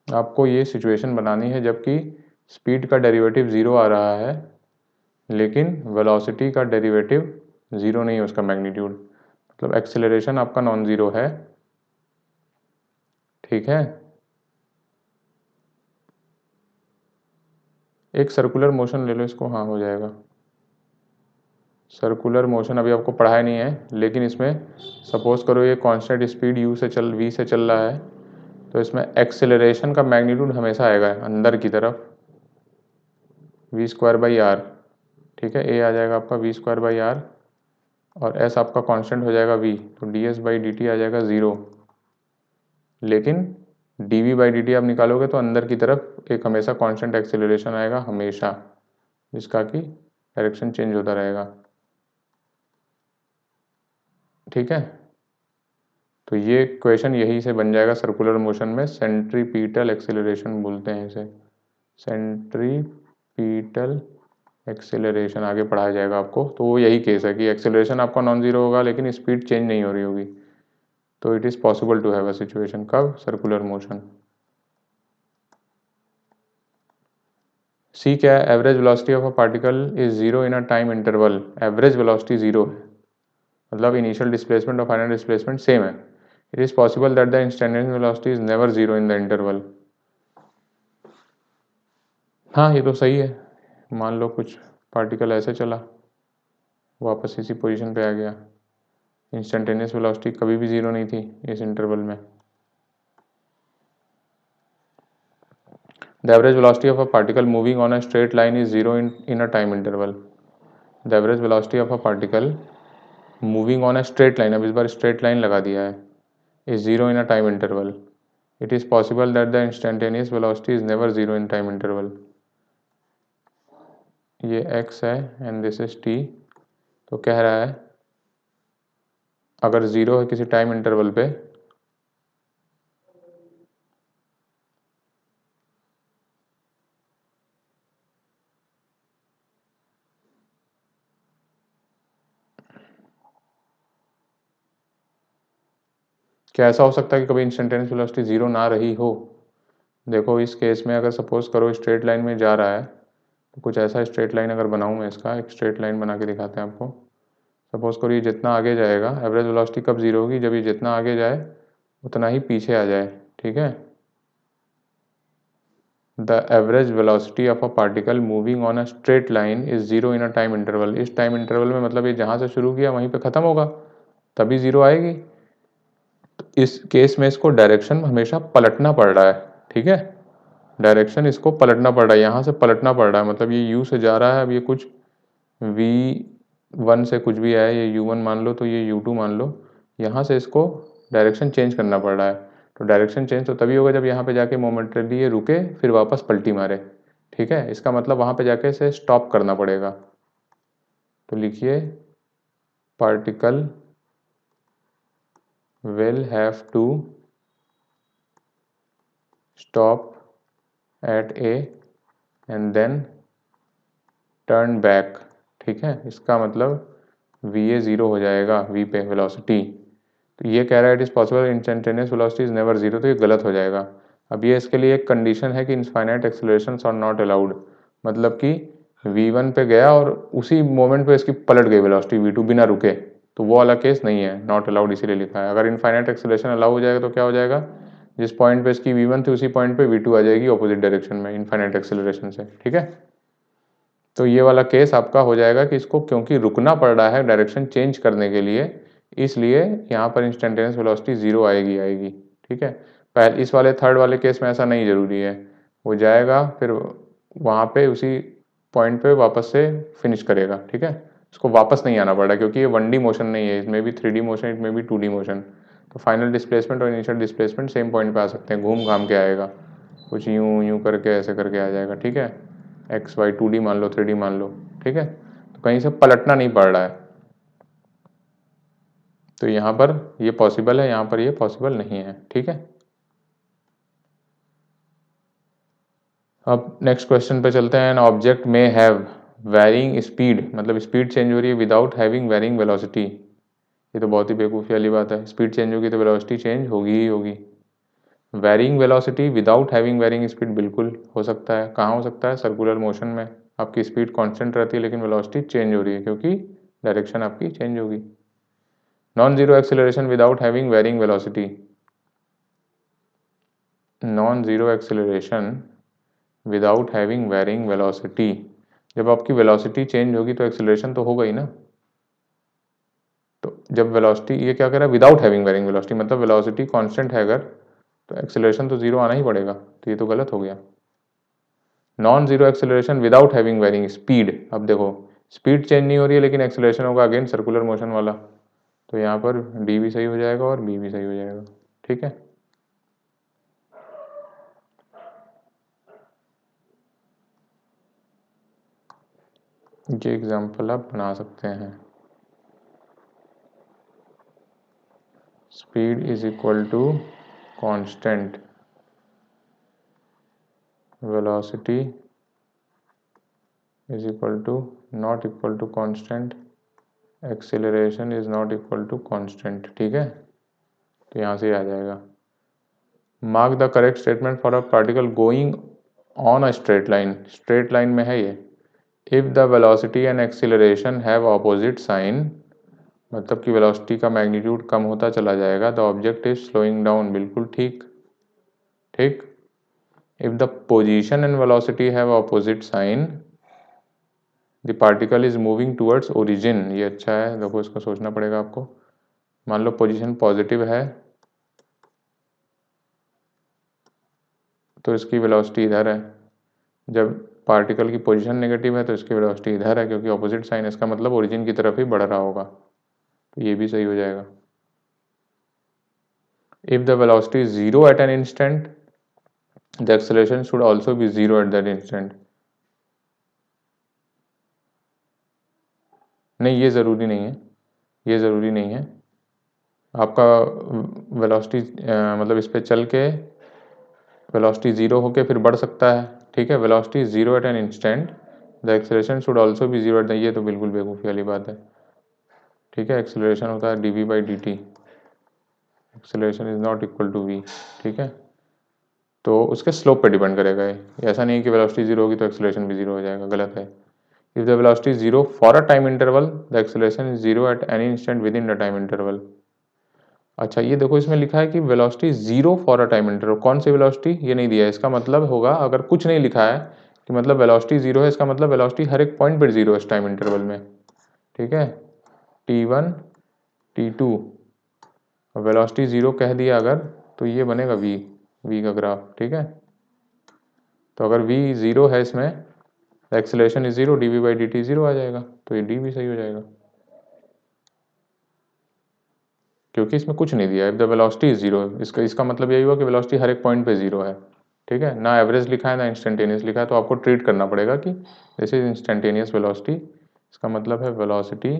आपको ये सिचुएशन बनानी है जबकि स्पीड का डेरिवेटिव ज़ीरो आ रहा है, लेकिन वेलोसिटी का डेरिवेटिव ज़ीरो नहीं है, उसका मैग्नीट्यूड, मतलब एक्सेलरेशन आपका नॉन ज़ीरो है, ठीक है। एक सर्कुलर मोशन ले लो इसको, हाँ हो जाएगा। सर्कुलर मोशन अभी आपको पढ़ाया नहीं है, लेकिन इसमें सपोज करो ये कांस्टेंट स्पीड v से चल रहा है, तो इसमें एक्सेलरेशन का मैग्नीट्यूड हमेशा आएगा अंदर की तरफ v²/r, ठीक है। a आ जाएगा आपका v²/r और s आपका कांस्टेंट हो जाएगा v, तो ds/dt आ जाएगा ज़ीरो, लेकिन dv/dt आप निकालोगे तो अंदर की तरफ एक हमेशा कांस्टेंट एक्सेलरेशन आएगा हमेशा, जिसका कि डायरेक्शन चेंज होता रहेगा, ठीक है। तो ये क्वेश्चन यही से बन जाएगा सर्कुलर मोशन में, सेंट्रीपिटल एक्सेलरेशन बोलते हैं इसे, सेंट्रीपिटल एक्सेलरेशन आगे पढ़ाया जाएगा आपको। तो वो यही केस है कि एक्सेलरेशन आपका नॉन ज़ीरो होगा लेकिन स्पीड चेंज नहीं हो रही होगी, तो it is possible to have a situation, कब, सर्कुलर मोशन। सी क्या है, average velocity of a particle is zero in a time interval, average velocity zero है, मतलब इनिशियल डिस्प्लेसमेंट और फाइनल डिस्प्लेसमेंट सेम है। It is possible that the instantaneous velocity is never zero in the interval. हाँ ये तो सही है, मान लो कुछ पार्टिकल ऐसे चला, वापस इसी पोजीशन पे आ गया, इंस्टेंटेनियस वेलोसिटी कभी भी ज़ीरो नहीं थी इस इंटरवल में। The average velocity of a particle moving on a straight line is zero in a time interval. The average velocity of a particle moving on a straight line, अब इस बार straight line लगा दिया है, is zero in a time interval. It is possible that the instantaneous velocity is never zero in time interval. ये x है and this is t, तो कह रहा है अगर ज़ीरो है किसी टाइम इंटरवल पे, क्या ऐसा हो सकता है कि कभी इंस्टेंटेनियस वेलोसिटी ज़ीरो ना रही हो। देखो इस केस में अगर सपोज करो स्ट्रेट लाइन में जा रहा है, तो कुछ ऐसा स्ट्रेट लाइन अगर बनाऊँ मैं, इसका एक स्ट्रेट लाइन बना के दिखाते हैं आपको। सपोज करो ये जितना आगे जाएगा, एवरेज वेलोसिटी कब ज़ीरो होगी, जब ये जितना आगे जाए उतना ही पीछे आ जाए, ठीक है। The average velocity of a particle moving on a straight line is zero in a time interval. इस टाइम इंटरवल में मतलब ये जहाँ से शुरू किया वहीं पे ख़त्म होगा, तभी ज़ीरो आएगी। तो इस केस में इसको डायरेक्शन हमेशा पलटना पड़ रहा है, ठीक है, डायरेक्शन इसको पलटना पड़ रहा है, यहाँ से पलटना पड़ रहा है, मतलब ये u से जा रहा है, अब ये कुछ v1 से कुछ भी है, ये u1 मान लो तो ये u2 मान लो, यहाँ से इसको डायरेक्शन चेंज करना पड़ रहा है। तो डायरेक्शन चेंज तो तभी होगा जब यहाँ पे जाके मोमेंटली ये रुके फिर वापस पलटी मारे, ठीक है। इसका मतलब वहाँ पे जाके इसे स्टॉप करना पड़ेगा। तो लिखिए particle will have to stop at A and then turn back, ठीक है। इसका मतलब VA ज़ीरो हो जाएगा V पे वेलोसिटी। तो ये कह रहा है it is possible instantaneous velocity is never zero, तो ये गलत हो जाएगा। अब ये इसके लिए एक कंडीशन है कि इनफाइनाइट एक्सेलरेशंस आर नॉट अलाउड, मतलब कि V1 पे गया और उसी मोमेंट पे इसकी पलट गई वेलोसिटी V2 बिना रुके, तो वो वाला केस नहीं है, नॉट अलाउड इसीलिए लिखा है। अगर इनफाइनाइट एक्सेलरेशन अलाउ हो जाएगा तो क्या हो जाएगा, जिस पॉइंट पे इसकी V1 थी उसी पॉइंट पे V2 आ जाएगी ऑपोजिट डायरेक्शन में इनफाइनाइट एक्सेलरेशन से, ठीक है। तो ये वाला केस आपका हो जाएगा कि इसको क्योंकि रुकना पड़ रहा है डायरेक्शन चेंज करने के लिए, इसलिए यहाँ पर इंस्टेंटेनियस वेलोसिटी ज़ीरो आएगी, ठीक है। पहले इस वाले थर्ड वाले केस में ऐसा नहीं ज़रूरी है, वो जाएगा फिर वहाँ पे उसी पॉइंट पे वापस से फिनिश करेगा, ठीक है। उसको वापस नहीं आना पड़ा क्योंकि ये 1D मोशन नहीं है, इसमें भी 3D मोशन, इसमें भी 2D मोशन। तो फाइनल डिस्प्लेसमेंट और इनिशियल डिस्प्लेसमेंट सेम पॉइंट पे आ सकते हैं, घूम घाम के आएगा, कुछ यूँ यूँ करके ऐसे करके आ जाएगा, ठीक है। एक्स वाई 2D मान लो, 3D मान लो, ठीक है। तो कहीं से पलटना नहीं पड़ रहा है, तो यहाँ पर ये पॉसिबल है, यहाँ पर ये पॉसिबल नहीं है, ठीक है। अब नेक्स्ट क्वेश्चन पे चलते हैं। एन ऑब्जेक्ट में हैव वैरिंग स्पीड, मतलब स्पीड चेंज हो रही है विदाउट हैविंग वैरिंग वेलोसिटी। ये तो बहुत ही बेवकूफ़ी वाली बात है, स्पीड चेंज होगी तो वेलोसिटी चेंज होगी ही होगी। Varying velocity without having varying speed बिल्कुल हो सकता है। कहाँ हो सकता है? सर्कुलर मोशन में आपकी स्पीड कांस्टेंट रहती है लेकिन वेलोसिटी चेंज हो रही है क्योंकि डायरेक्शन आपकी चेंज होगी। Non zero acceleration without having varying velocity, non zero acceleration without having varying velocity, जब आपकी वेलोसिटी चेंज होगी तो एक्सेलरेशन तो होगा ही ना। तो जब वेलोसिटी, ये क्या कह रहा है? विदाउट हैविंग वैरिंग वेलोसिटी, मतलब वेलोसिटी कांस्टेंट है अगर, तो एक्सेलरेशन तो जीरो आना ही पड़ेगा, तो ये तो गलत हो गया। Non zero acceleration without having varying speed, अब देखो स्पीड चेंज नहीं हो रही है लेकिन एक्सेलरेशन होगा अगेन सर्कुलर मोशन वाला, तो यहाँ पर डी भी सही हो जाएगा और बी भी सही हो जाएगा, ठीक है। ये एग्जाम्पल आप बना सकते हैं। Speed is equal to constant, velocity is equal to not equal to constant, acceleration is not equal to constant, ठीक है। तो यहाँ से आ जाएगा। Mark the correct statement for a particle going on a straight line, straight line में है ये। If the velocity and acceleration have opposite sign, मतलब कि वेलोसिटी का मैग्नीट्यूड कम होता चला जाएगा, the object is slowing down, बिल्कुल ठीक, ठीक। If the position and velocity have opposite sign, the particle is moving towards origin, ये अच्छा है, देखो इसको सोचना पड़ेगा आपको। मान लो पोजीशन पॉजिटिव है तो इसकी वेलोसिटी इधर है, जब पार्टिकल की पोजीशन नेगेटिव है तो इसकी वेलोसिटी इधर है क्योंकि ऑपोजिट साइन, इसका मतलब ओरिजिन की तरफ ही बढ़ रहा होगा, तो ये भी सही हो जाएगा। If the velocity is zero at an instant, the acceleration should also be zero at that instant. नहीं, ये ज़रूरी नहीं है, ये ज़रूरी नहीं है। आपका वेलोसिटी मतलब इस पे चल के वेलोसिटी ज़ीरो होके फिर बढ़ सकता है, ठीक है। Velocity zero at an instant, the acceleration should also be zero at the, ये तो बिल्कुल बेवकूफ़ी वाली बात है, ठीक है। एक्सेलरेशन होता है d we by D t, acceleration is not equal to v, ठीक है। तो उसके स्लोप पे डिपेंड करेगा ये, ऐसा नहीं है कि वेलोसिटी जीरो होगी तो एक्सेलरेशन भी जीरो हो जाएगा, गलत है। If the velocity is zero for a time interval, the acceleration is zero at any instant with in the time interval. अच्छा, ये देखो इसमें लिखा है कि velocity zero for a time interval, कौन सी वेलोसिटी ये नहीं दिया है। इसका मतलब होगा, अगर कुछ नहीं लिखा है कि मतलब वेलोसिटी जीरो है, इसका मतलब वेलोसिटी हर एक पॉइंट पर जीरो है इस टाइम इंटरवल में, ठीक है। t1 t2, वेलोसिटी जीरो कह दिया अगर, तो ये बनेगा v का ग्राफ, ठीक है। तो अगर v जीरो है इसमें, acceleration is zero, D we by D T zero आ जाएगा, तो ये डी भी सही हो जाएगा क्योंकि इसमें कुछ नहीं दिया है। If the velocity is zero, इसका मतलब यही हुआ कि वेलोसिटी हर एक पॉइंट पे जीरो है, ठीक है। ना एवरेज लिखा है ना इंस्टेंटेनियस लिखा है, तो आपको ट्रीट करना पड़ेगा कि दिस इज इंस्टेंटेनियस वेलोसिटी, इसका मतलब है velocity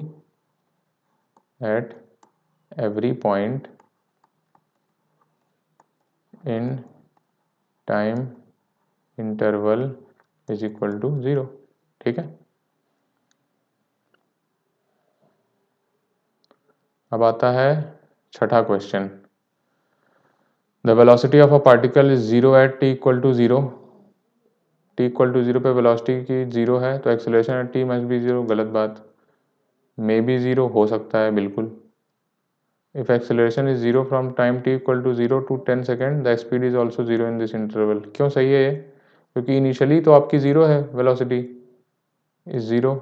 at every point in time interval is equal to zero, ठीक है। अब आता है छठा question. The velocity of a particle is zero at t equal to zero, t equal to zero पे वेलोसिटी की जीरो है तो acceleration at t must be zero, गलत बात। मे बी जीरो हो सकता है, बिल्कुल। If acceleration is zero from time t equal to zero to 10 second, the speed is also zero in this interval. क्यों सही है ये? क्योंकि इनिशियली तो आपकी जीरो है, वेलोसिटी इज जीरो,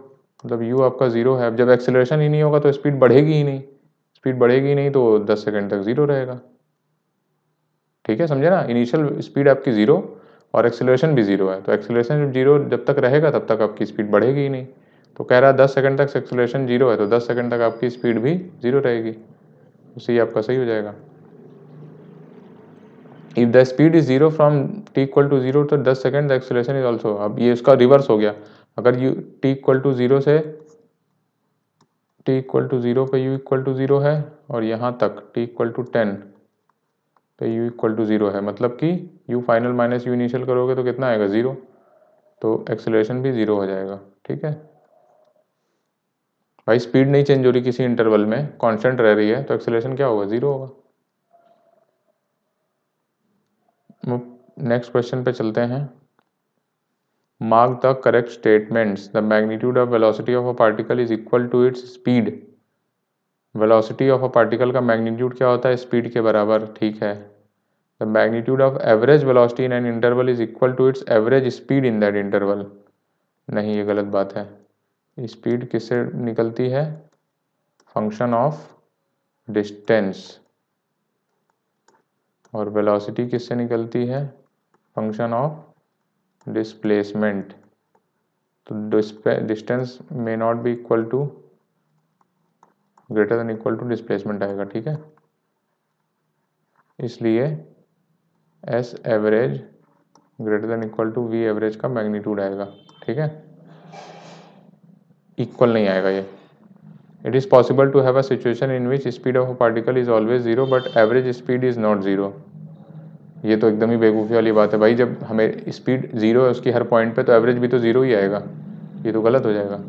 मतलब यू आपका जीरो है। अब जब एक्सेलरेशन ही नहीं होगा तो स्पीड बढ़ेगी ही नहीं, स्पीड बढ़ेगी ही नहीं तो 10 सेकेंड तक जीरो रहेगा, ठीक है, समझे ना। इनिशियल स्पीड आपकी जीरो और एक्सेलरेशन भी जीरो है, तो एक्सेलरेशन जब जीरो जब तक रहेगा तब तक आपकी स्पीड बढ़ेगी ही नहीं, तो कह रहा है 10 सेकंड तक एक्सेलरेशन 0 है, तो 10 सेकंड तक आपकी स्पीड भी 0 रहेगी, तो सी आपका सही हो जाएगा। If the speed is 0 from t equal to 0 to 10 second the acceleration is also, अब ये इसका रिवर्स हो गया, अगर यू टी इक्वल टू 0 से टी इक्वल टू 0 पे यू इक्वल टू 0 है और यहाँ तक टी इक्वल टू 10 पे यू इक्वल टू 0 है, मतलब कि you final minus you initial करोगे तो कितना आएगा 0, तो एक्सेलरेशन भी 0 हो जाएगा। ठीक है भाई, स्पीड नहीं चेंज हो रही किसी इंटरवल में, कांस्टेंट रह रही है, तो एक्सेलरेशन क्या होगा 0 होगा। नेक्स्ट क्वेश्चन पे चलते हैं। Mark the correct statements, the magnitude of velocity of a particle is equal to its speed. Velocity of a particle का मैग्नीट्यूड क्या होता है, स्पीड के बराबर, ठीक है। The magnitude of average velocity in an interval is equal to its average speed in that interval. नहीं, ये गलत बात है। स्पीड किससे निकलती है, फंक्शन ऑफ डिस्टेंस, और वेलोसिटी किससे निकलती है, फंक्शन ऑफ डिस्प्लेसमेंट। तो distance may not be equal to greater than equal to displacement आएगा, ठीक है। इसलिए S average greater than equal to V average का मैग्नीट्यूड आएगा, ठीक है, इक्वल नहीं आएगा ये। It is possible to have a situation in which speed of a particle is always zero but average speed is not zero. ये तो एकदम ही बेवकूफ़ी वाली बात है भाई, जब हमें स्पीड जीरो है उसकी हर पॉइंट पे, तो एवरेज भी तो जीरो ही आएगा, ये तो गलत हो जाएगा।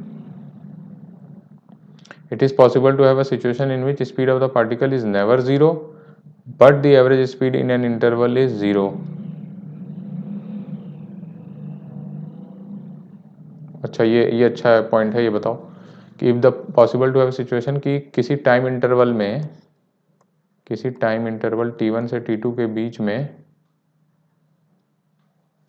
It is possible to have a situation in which speed of the particle is never zero but the average speed in an interval is zero. अच्छा, ये अच्छा पॉइंट है, ये बताओ कि if the possible to have situation कि किसी time interval में, किसी टाइम इंटरवल t1 से t2 के बीच में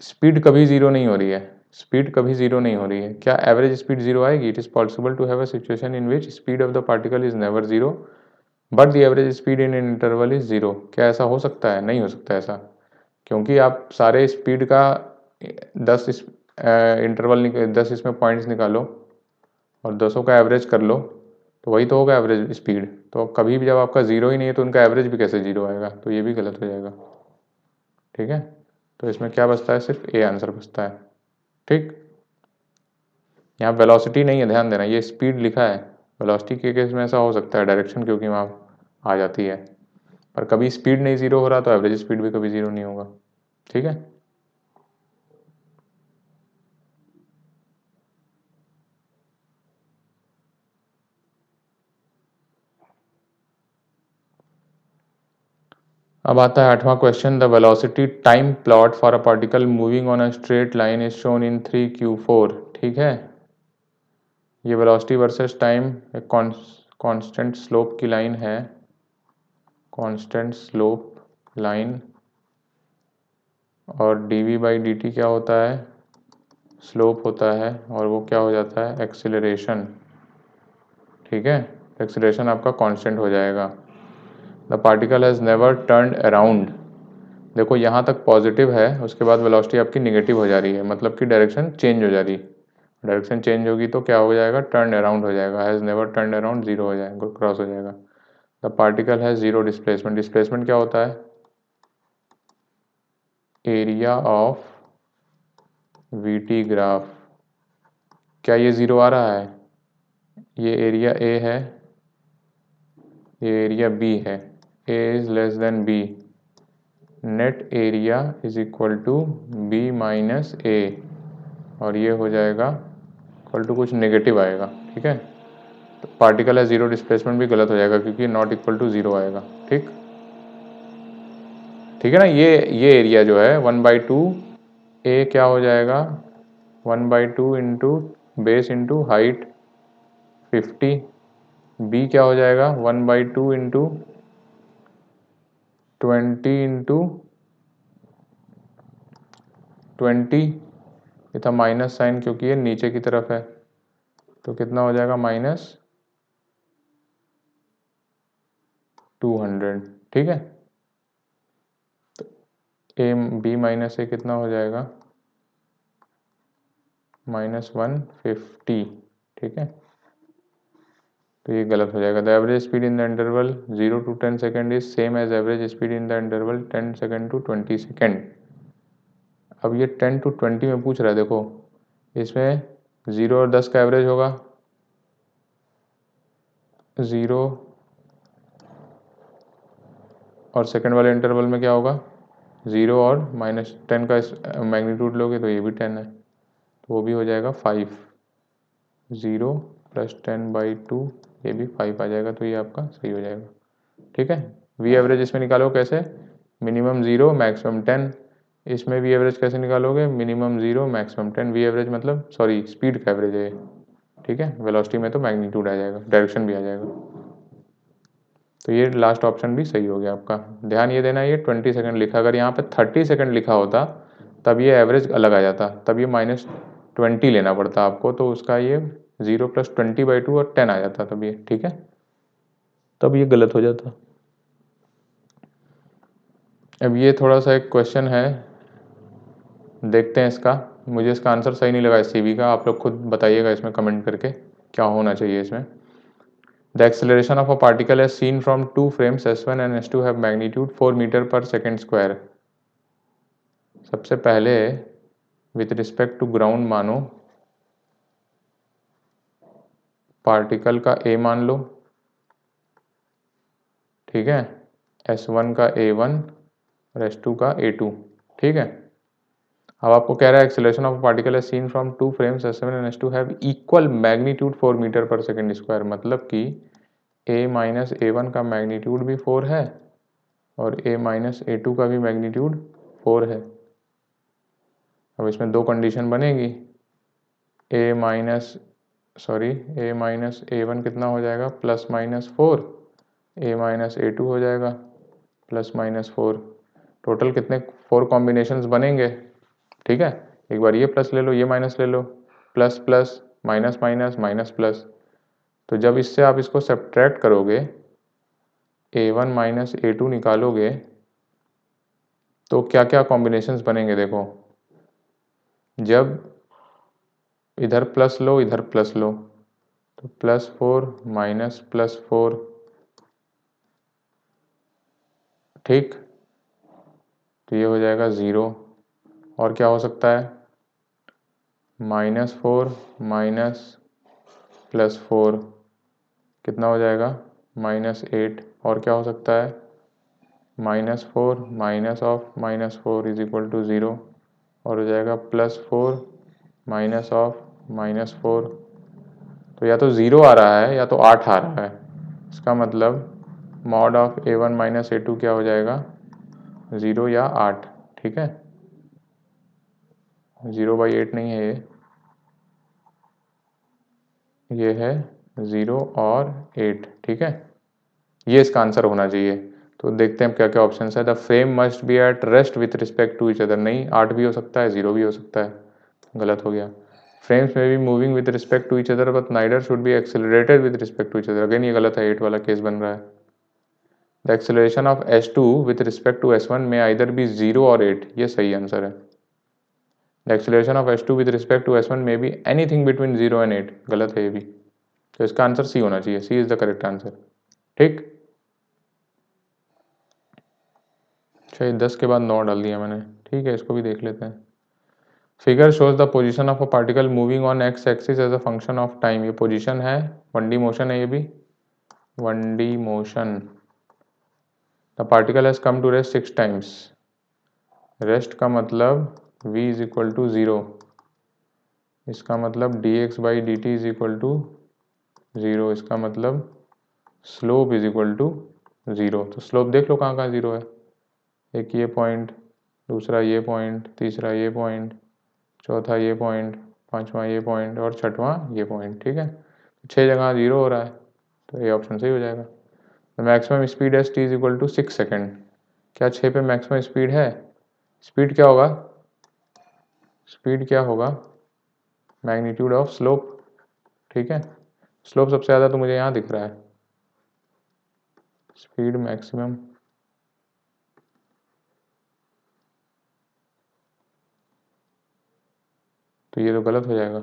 स्पीड कभी जीरो नहीं हो रही है, स्पीड कभी जीरो नहीं हो रही है, क्या एवरेज स्पीड जीरो आएगी। It is possible to have a situation in which speed of the particle is never zero but the average speed in an interval is zero. क्या ऐसा हो सकता है, नहीं हो सकता ऐसा, क्योंकि आप सारे स्पीड का 10 इंटरवल 10 इसमें पॉइंट्स निकालो और 10 का एवरेज कर लो, तो वही तो होगा एवरेज स्पीड। तो कभी भी जब आपका जीरो ही नहीं है तो उनका एवरेज भी कैसे जीरो आएगा, तो ये भी गलत हो जाएगा, ठीक है। तो इसमें क्या बचता है, सिर्फ ए आंसर बचता है, ठीक। यहाँ वेलोसिटी नहीं है, ध्यान देना, ये स्पीड लिखा है। वेलोसिटी के केस में ऐसा हो सकता है डायरेक्शन क्योंकि वहाँ आ जाती है, पर कभी स्पीड नहीं जीरो हो रहा तो एवरेज स्पीड भी कभी जीरो नहीं होगा, ठीक है। अब आता है 8वां question, the velocity time plot for a particle moving on a straight line is shown in 3q4, ठीक है। ये वेलोसिटी वर्सेस टाइम एक कांस्टेंट स्लोप की लाइन है, कांस्टेंट स्लोप लाइन, और dv बाई dt क्या होता है, स्लोप होता है, और वो क्या हो जाता है, एक्सीलरेशन, ठीक है। एक्सीलरेशन आपका कांस्टेंट हो जाएगा। The particle has never turned around, देखो यहाँ तक पॉजिटिव है, उसके बाद वेलोसिटी आपकी निगेटिव हो जा रही है, मतलब कि डायरेक्शन चेंज हो जा रही है। डायरेक्शन चेंज होगी तो क्या हो जाएगा, टर्न अराउंड हो जाएगा, has never turn around zero हो जाएगा, क्रॉस हो जाएगा। The particle has zero displacement, displacement क्या होता है, एरिया ऑफ वीटी ग्राफ। क्या ये जीरो आ रहा है, ये एरिया ए है, ये एरिया बी है, A is less than B, net area is equal to B minus A, और ये हो जाएगा इक्वल टू कुछ नेगेटिव आएगा, ठीक है। तो पार्टिकल है जीरो डिस्प्लेसमेंट भी गलत हो जाएगा क्योंकि नॉट इक्वल टू जीरो आएगा, ठीक, ठीक है ना। ये एरिया जो है 1/2 ए क्या हो जाएगा, 1/2 into base into height 50, B क्या हो जाएगा 1/2 इंटू 20 इंटू 20, ये था माइनस साइन क्योंकि ये नीचे की तरफ है, तो कितना हो जाएगा -200, ठीक है। तो ए बी माइनस ए कितना हो जाएगा -150, ठीक है, तो ये गलत हो जाएगा। The average speed in the interval 0 to 10 second is same as average speed in the interval 10 second to 20 second. अब ये 10 to 20 में पूछ रहा है, देखो इसमें 0 और 10 का एवरेज होगा, 0 और सेकेंड वाले इंटरवल में क्या होगा, 0 और -10 का मैग्नीट्यूड लोगे तो ये भी 10 है, तो वो भी हो जाएगा 5। 0 + 10/2 ये भी 5 आ जाएगा, तो ये आपका सही हो जाएगा। ठीक है, वी एवरेज इसमें निकालो कैसे, मिनिमम 0 मैक्सिमम 10। इसमें वी एवरेज कैसे निकालोगे, मिनिमम 0 मैक्सिमम 10। वी एवरेज मतलब सॉरी स्पीड का एवरेज है, ठीक है, वेलोसिटी में तो मैग्नीट्यूड आ जाएगा, डायरेक्शन भी आ जाएगा। तो ये लास्ट ऑप्शन भी सही हो गया आपका। ध्यान ये देना, ये 20 सेकंड लिखा, अगर यहाँ पे 30 सेकंड लिखा होता तब ये एवरेज अलग आ जाता, तब ये -20 लेना पड़ता आपको, तो उसका ये 0 + 20/2 और 10 आ जाता तब ये, ठीक है, तब ये गलत हो जाता। अब ये थोड़ा सा एक क्वेश्चन है, देखते हैं इसका, मुझे इसका आंसर सही नहीं लगा इस CV का, आप लोग खुद बताइएगा इसमें कमेंट करके क्या होना चाहिए इसमें। The acceleration of a particle as seen from 2 frames S1 and S2 have magnitude 4 metre per second square. सबसे पहले विथ रिस्पेक्ट टू ग्राउंड मानो, पार्टिकल का A मान लो, ठीक है, S1 का A1 और S2 का A2, ठीक है। अब आपको कह रहा है acceleration of particle as seen from 2 frames S1 and S2 have equal magnitude 4 metre per second square, मतलब कि A - A1 का मैग्नीट्यूड भी 4 है और A - A2 का भी मैग्नीट्यूड 4 है। अब इसमें दो कंडीशन बनेगी, A A1 कितना हो जाएगा, +-4, A - A2 हो जाएगा +-4, टोटल कितने 4 कॉम्बिनेशंस बनेंगे, ठीक है। एक बार ये प्लस ले लो, ये माइनस ले लो, plus plus minus minus minus plus, तो जब इससे आप इसको सब्ट्रैक्ट करोगे, A1 - A2 निकालोगे, तो क्या क्या कॉम्बिनेशंस बनेंगे देखो, जब इधर प्लस लो इधर प्लस लो, तो +4 -+4, ठीक, तो ये हो जाएगा 0। और क्या हो सकता है, -4 -+4 कितना हो जाएगा, -8। और क्या हो सकता है, -4 -(-4) = 0, और हो जाएगा +4 -(-4), तो या तो 0 आ रहा है या तो 8 आ रहा है, इसका मतलब mod ऑफ A1 - A2 क्या हो जाएगा, 0 या 8, ठीक है, 0/8 नहीं है ये है 0 और 8, ठीक है, ये इसका आंसर होना चाहिए। तो देखते हैं क्या क्या ऑप्शन है। The frame must be at rest with respect to each other, नहीं 8 भी हो सकता है 0 भी हो सकता है, गलत हो गया। Frames may be moving with respect to each other but neither should be accelerated with respect to each other, again ये गलत है, 8 वाला केस बन रहा है। The acceleration of S2 with respect to S1 may either B 0 और 8, ये सही आंसर है। The acceleration of S2 with respect to S1 may be anything between 0 and 8, गलत है ये भी, तो इसका आंसर सी होना चाहिए, सी इज द करेक्ट आंसर, ठीक। अच्छा, 10 के बाद 9 डाल दिया मैंने, ठीक है, इसको भी देख लेते हैं। Figure shows the position of a particle moving on X axis as a function of time, ये पोजीशन है, 1D मोशन है, ये भी 1D motion. The particle has come to rest 6 times, rest का मतलब v = 0, इसका मतलब dx/dt = 0, इसका मतलब स्लोप = 0, तो स्लोप देख लो कहाँ कहाँ 0 है, एक ये पॉइंट, दूसरा ये पॉइंट, तीसरा ये पॉइंट, चौथा ये पॉइंट, पांचवा ये पॉइंट और छठवां ये पॉइंट, ठीक है, 6 जगह 0 हो रहा है, तो ये ऑप्शन सही हो जाएगा। तो maximum speed S T = 6 second, क्या 6 पे मैक्सिमम स्पीड है, स्पीड क्या होगा, स्पीड क्या होगा, मैग्नीट्यूड ऑफ स्लोप, ठीक है, स्लोप सबसे ज़्यादा तो मुझे यहाँ दिख रहा है, स्पीड मैक्सिमम, तो ये तो गलत हो जाएगा,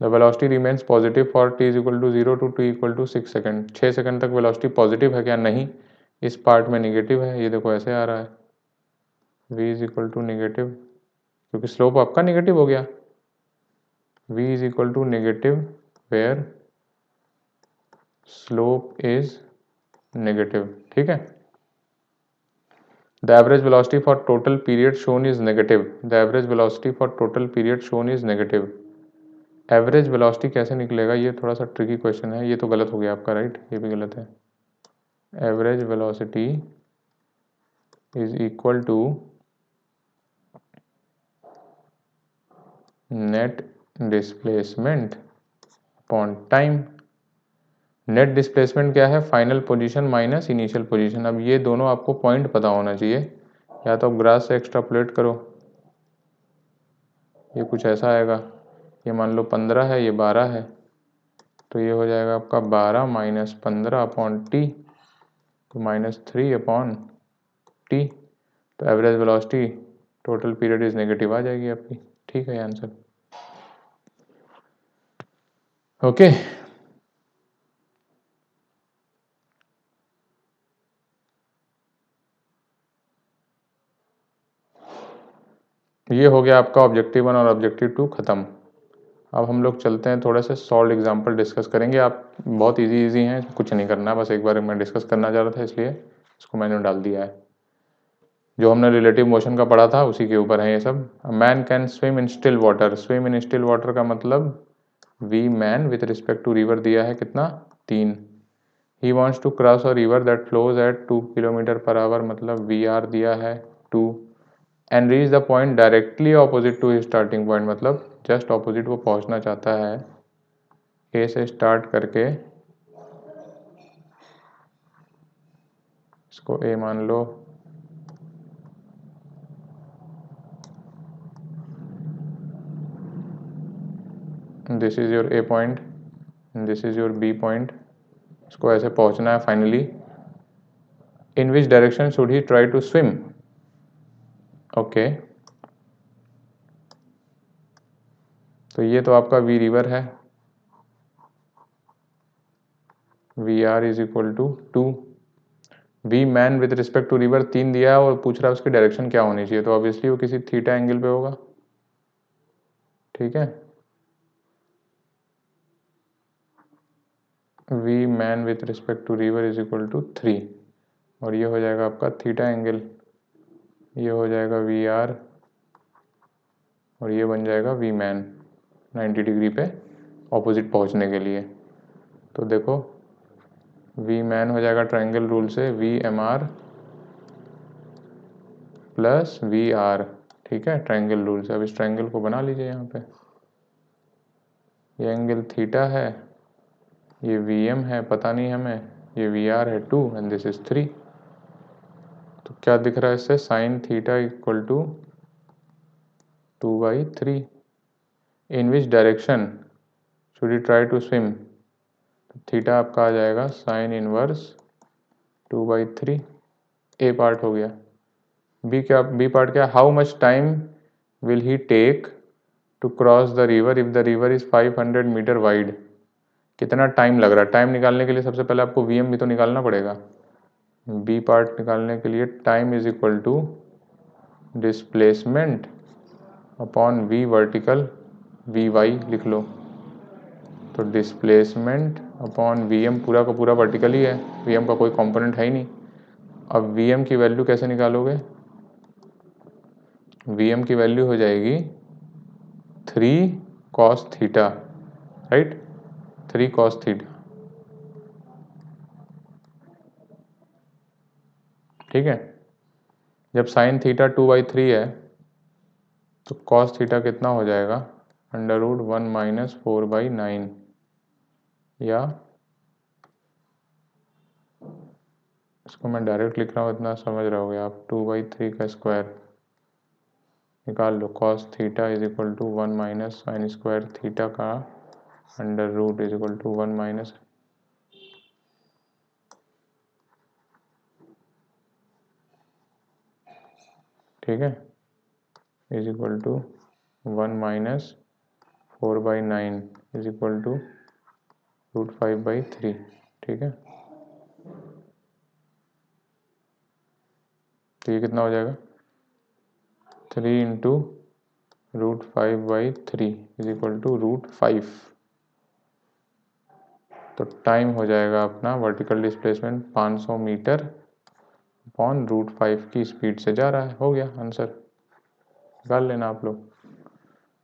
the velocity remains positive for t is equal to 0 to t equal to 6 second. 6 second तक वेलोसिटी पॉजिटिव है क्या? नहीं, इस पार्ट में निगेटिव है। ये देखो ऐसे आ रहा है v is equal to negative, क्योंकि स्लोप आपका निगेटिव हो गया। v is equal to negative where slope is negative. ठीक है। The average velocity for total period shown is negative. The average velocity for total period shown is negative. Average velocity कैसे निकलेगा? ये थोड़ा सा ट्रिकी क्वेश्चन है। ये तो गलत हो गया आपका, राइट, ये भी गलत है। Average velocity is equal to net displacement upon time. Net displacement क्या है? Final position minus initial position. अब ये दोनों आपको पॉइंट पता होना चाहिए, या तो आप ग्राफ से एक्स्ट्रापोलेट करो। ये कुछ ऐसा आएगा, ये मान लो 15 है, ये 12 है, तो ये हो जाएगा आपका 12 माइनस 15 अपॉन टी, तो -3 अपॉन टी। तो average velocity total period is negative आ जाएगी आपकी। ठीक है आंसर। ओके, ये हो गया आपका ऑब्जेक्टिव 1 और ऑब्जेक्टिव 2 खत्म। अब हम लोग चलते हैं, थोड़े से सॉल्व एग्जाम्पल डिस्कस करेंगे। आप बहुत इजी हैं, कुछ नहीं करना, बस एक बार मैं डिस्कस करना चाह रहा था इसलिए इसको मैंने डाल दिया है। जो हमने रिलेटिव मोशन का पढ़ा था उसी के ऊपर है ये सब। Man can swim in still water. Swim in still water का मतलब V man with respect to river दिया है कितना? 3। He wants to cross a river that flows at 2 kilometre per hour, मतलब वी आर दिया है 2। And reach the point directly opposite to starting point, मतलब just opposite वो पहुंचना चाहता है। ए से स्टार्ट करके, इसको ए मान लो, this is your A point, this is your B point. इसको ऐसे पहुंचना है finally. In which direction should he try to swim? Okay, तो ये तो आपका वी रिवर है, V R is equal to 2। V man with respect to river 3 दिया है और पूछ रहा है उसकी डायरेक्शन क्या होनी चाहिए, तो ऑब्वियसली वो किसी थीटा एंगल पे होगा। ठीक है, V man with respect to river is equal to 3, और ये हो जाएगा आपका थीटा एंगल। ये हो जाएगा वी आर और ये बन जाएगा वी मैन, 90 डिग्री पे ऑपोजिट पहुंचने के लिए। तो देखो वी मैन हो जाएगा ट्रायंगल रूल से V M R plus V R. ठीक है, ट्रायंगल रूल से। अब इस ट्रायंगल को बना लीजिए। यहाँ पे ये एंगल थीटा है, ये वी एम है, पता नहीं हमें, ये वी आर है 2 एंड दिस इज 3। तो क्या दिख रहा है इससे? Sine theta equal to 2/3। In which direction should you try to swim? तो थीटा आपका आ जाएगा साइन इनवर्स 2/3। ए पार्ट हो गया। बी क्या? बी पार्ट क्या? How much time will he take to cross the river if the river is 500 metre wide? कितना time लग रहा है? टाइम निकालने के लिए सबसे पहले आपको वी एम भी तो निकालना पड़ेगा। बी पार्ट निकालने के लिए time is equal to displacement upon V vertical, V Y लिख लो। तो डिस्प्लेसमेंट अपॉन वी एम, पूरा का पूरा वर्टिकल ही है, वी एम का कोई कंपोनेंट है ही नहीं। अब वी एम की वैल्यू कैसे निकालोगे? वी एम की वैल्यू हो जाएगी 3 cos theta, right, 3 cos theta. ठीक है, जब साइन थीटा 2/3 है तो कॉस थीटा कितना हो जाएगा? √1 माइनस 4/9, या इसको मैं डायरेक्ट लिख रहा हूँ, इतना समझ रहे होगे आप। 2/3 का स्क्वायर निकाल लो। Cos theta is equal to 1 minus sine square theta का √ इज इक्वल टू 1 माइनस, ठीक है, is equal to 1 minus 4/9। Is equal to √5/3, ठीक है। तो ये कितना हो जाएगा, 3 इंटू √5/3 इज इक्वल टू √5। तो टाइम हो जाएगा अपना वर्टिकल डिस्प्लेसमेंट 500 मीटर अपॉन √5 की स्पीड से जा रहा है। हो गया आंसर, निकाल लेना आप लोग,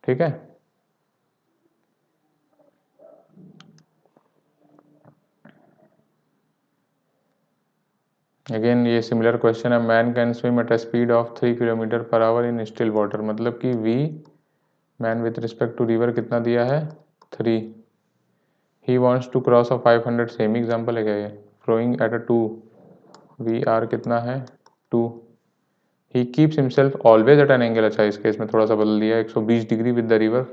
ठीक है। अगेन ये सिमिलर क्वेश्चन है, man can swim at a speed of 3 kilometre per hour in still water. मतलब कि V man with respect to river कितना दिया है, 3। He wants to cross a 500, same example है क्या ये, flowing at a 2, V R कितना है 2। He keeps himself always at an angle, अच्छा इस केस में थोड़ा सा बदल दिया, 120 degree with the river,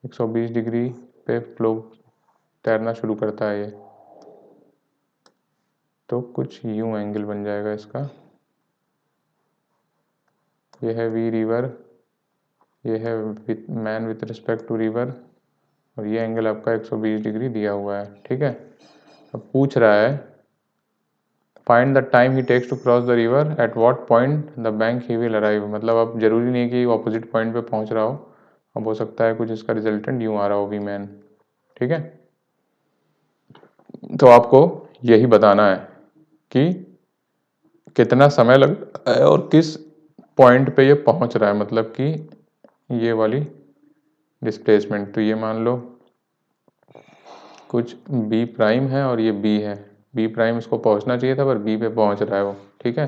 120 degree पे फ्लो तैरना शुरू करता है ये। तो कुछ यूं एंगल बन जाएगा इसका, ये है वी रिवर, ये है man with respect to river, और ये एंगल आपका 120 डिग्री दिया हुआ है, ठीक है। अब पूछ रहा है find the time he takes to cross the river at what point the bank he will arrive. मतलब अब जरूरी नहीं कि ऑपोजिट पॉइंट पे पहुंच रहा हो, अब हो सकता है कुछ इसका रिजल्टेंट यूं आ रहा हो वी मैन, ठीक है। तो आपको यही बताना है कि कितना समय लग रहा है और किस पॉइंट पे ये पहुंच रहा है, मतलब कि ये वाली डिस्प्लेसमेंट। तो ये मान लो कुछ बी प्राइम है और ये बी है, बी प्राइम इसको पहुंचना चाहिए था पर बी पे पहुंच रहा है वो, ठीक है।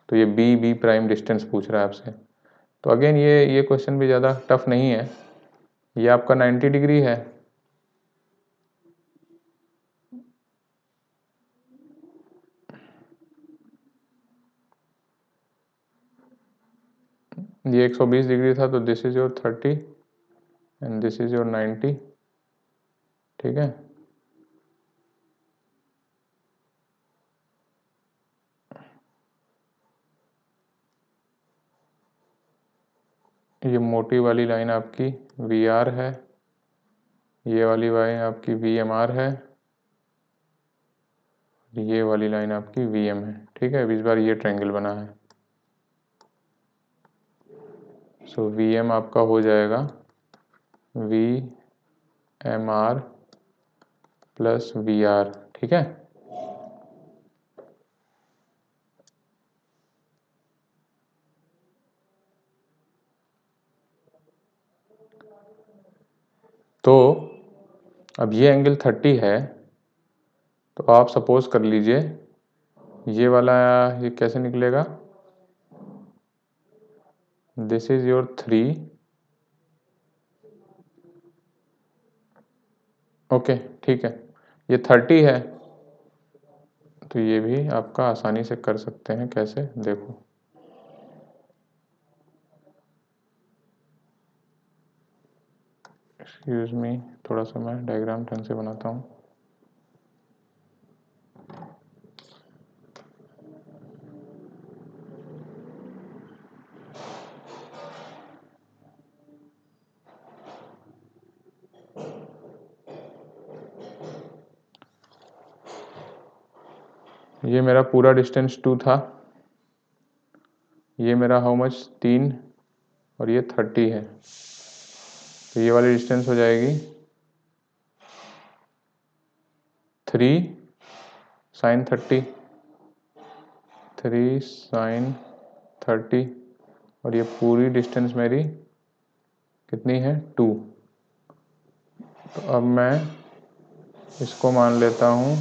तो ये बी प्राइम डिस्टेंस पूछ रहा है आपसे। तो अगेन ये क्वेश्चन भी ज़्यादा टफ नहीं है, ये आपका 90 डिग्री है, ये 120 डिग्री था, तो this is your 30 and this is your 90, ठीक है। ये मोटी वाली लाइन आपकी वी आर है, ये वाली लाइन आपकी वी एम आर है, ये वाली लाइन आपकी वी एम है, ठीक है। इस बार ये ट्रायंगल बना है, सो वी एम आपका हो जाएगा V M R plus V R, ठीक है। तो अब ये एंगल 30 है, तो आप सपोज कर लीजिए ये वाला, ये कैसे निकलेगा, दिस इज योर 3, ओके ठीक है, ये 30 है, तो ये भी आपका आसानी से कर सकते हैं, कैसे देखो। एक्सक्यूज मी, थोड़ा सा मैं डायग्राम ढंग से बनाता हूँ। ये मेरा पूरा डिस्टेंस 2 था, ये मेरा हाउ मच 3, और ये 30 है, तो ये वाली डिस्टेंस हो जाएगी 3 साइन 30, 3 साइन 30, और ये पूरी डिस्टेंस मेरी कितनी है 2। तो अब मैं इसको मान लेता हूँ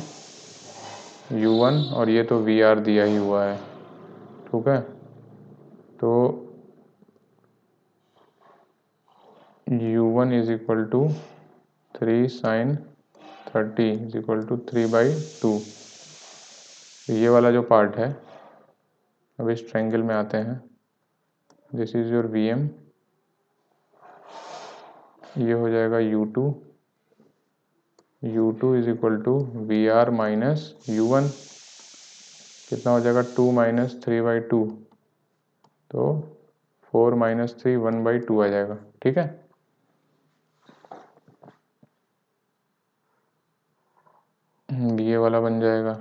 u1, और ये तो vr दिया ही हुआ है, ठीक है। तो u1 is equal to 3 sine 30 is equal to 3/2। ये वाला जो पार्ट है, अब इस ट्रायंगल में आते हैं, दिस इज योर vm, ये हो जाएगा u2 is equal to vr minus u1, कितना हो जाएगा 2 माइनस 3/2, तो 4 माइनस 3 1/2 आ जाएगा, ठीक है। ये वाला बन जाएगा।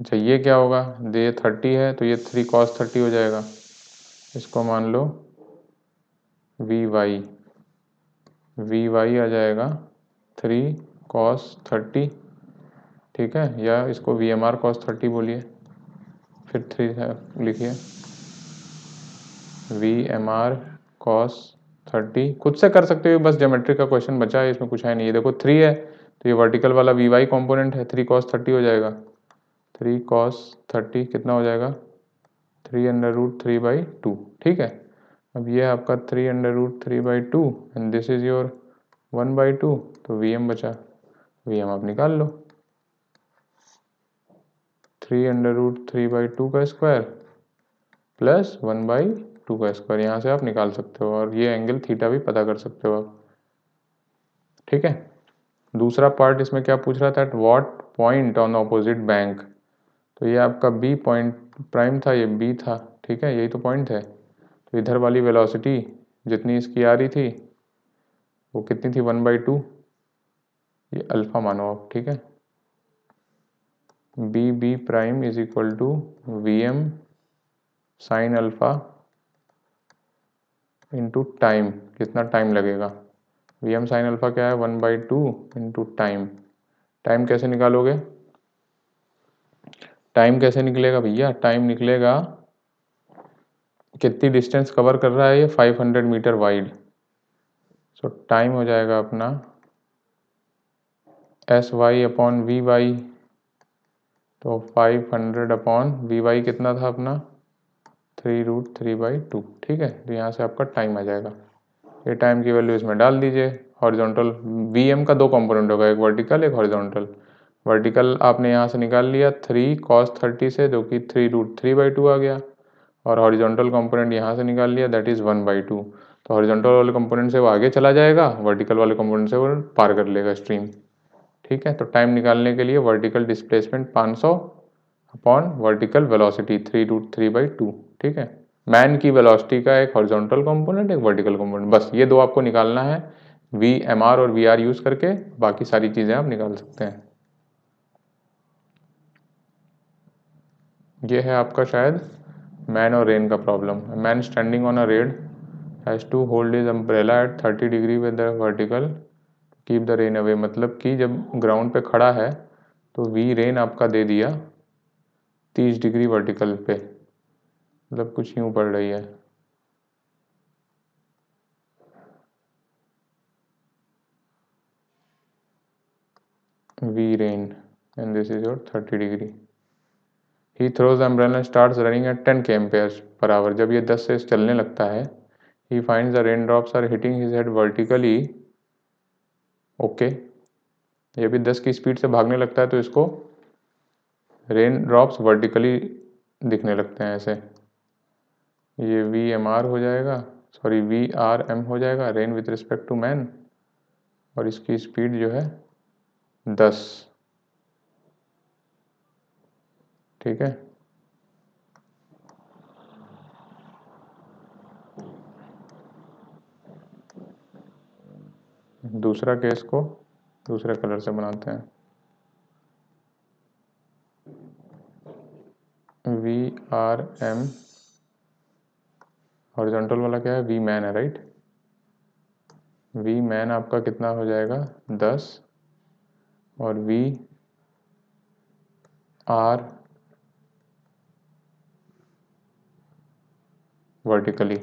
अच्छा ये क्या होगा, ये 30 है तो ये 3 cos 30 हो जाएगा। इसको मान लो वी वाई आ जाएगा 3 cos 30, ठीक है, या इसको वी एम आर cos 30 बोलिए, फिर 3 लिखिए, वी एम आर cos 30। खुद से कर सकते हो, बस ज्योमेट्री का क्वेश्चन बचा है, इसमें कुछ है नहीं। ये देखो 3 है तो ये वर्टिकल वाला वी वाई कॉम्पोनेंट है, 3 cos 30 हो जाएगा। 3 cos 30 कितना हो जाएगा, 3√3/2, ठीक है। अब ये आपका 3√3/2 एंड दिस इज योर 1/2, तो वी एम बचा, वी एम आप निकाल लो, 3√3/2 का स्क्वायर प्लस 1/2 का स्क्वायर, यहाँ से आप निकाल सकते हो, और ये एंगल थीटा भी पता कर सकते हो आप, ठीक है। दूसरा पार्ट इसमें क्या पूछ रहा था, eight what point on opposite bank, तो ये आपका बी पॉइंट प्राइम था, ये बी था, ठीक है, यही तो पॉइंट है। तो इधर वाली वेलोसिटी जितनी इसकी आ रही थी वो कितनी थी, 1/2, ये अल्फा मानो आप, ठीक है। B prime is equal to V M sine alpha into time, कितना टाइम लगेगा, वी एम साइन अल्फा क्या है, 1/2 इंटू टाइम। टाइम कैसे निकालोगे, टाइम कैसे निकलेगा भैया, टाइम निकलेगा कितनी डिस्टेंस कवर कर रहा है ये, 500 मीटर वाइड, सो टाइम हो जाएगा अपना S Y upon V Y, तो 500 अपॉन वी वाई कितना था अपना 3√3/2, ठीक है। तो यहाँ से आपका टाइम आ जाएगा, ये टाइम की वैल्यू इसमें डाल दीजिए। हॉरिजॉन्टल वी एम का 2 कंपोनेंट होगा, एक वर्टिकल एक हॉरिजॉन्टल। वर्टिकल आपने यहाँ से निकाल लिया 3 cos 30 से, जो कि 3√3/2 आ गया, और हॉरिजॉन्टल कंपोनेंट यहाँ से निकाल लिया, दैट इज़ 1/2। तो हॉरिजॉन्टल वाले कंपोनेंट से वो आगे चला जाएगा, वर्टिकल वाले कंपोनेंट से वो पार कर लेगा स्ट्रीम, ठीक है। तो टाइम निकालने के लिए vertical displacement 500 upon vertical velocity 3√3/2, ठीक है। मैन की वेलोसिटी का एक हॉरिजॉन्टल कंपोनेंट एक वर्टिकल कंपोनेंट, बस ये दो आपको निकालना है वी एम आर और वी आर यूज करके, बाकी सारी चीजें आप निकाल सकते हैं। ये है आपका शायद मैन और रेन का problem. Man standing on a road has to hold his umbrella at 30 degree with the vertical keep the rain away, मतलब कि जब ग्राउंड पे खड़ा है तो वी रेन आपका दे दिया 30 डिग्री वर्टिकल पे, मतलब कुछ यूं पड़ रही है, V rain and this is your 30 degree. He throws the umbrella starts running at 10 kmph/h, जब ये 10 से चलने लगता है, he finds the rain drops are hitting his head vertically, okay, ये भी 10 की स्पीड से भागने लगता है तो इसको रेन ड्रॉप्स वर्टिकली दिखने लगते हैं ऐसे, ये वी एम आर हो जाएगा, सॉरी वी आर एम हो जाएगा, rain with respect to man, और इसकी स्पीड जो है 10, ठीक है। दूसरा केस को दूसरे कलर से बनाते हैं, वी आर एम, हॉरिजॉन्टल वाला क्या है, वी मैन है, राइट। वी मैन आपका कितना हो जाएगा 10, और वी आर वर्टिकली,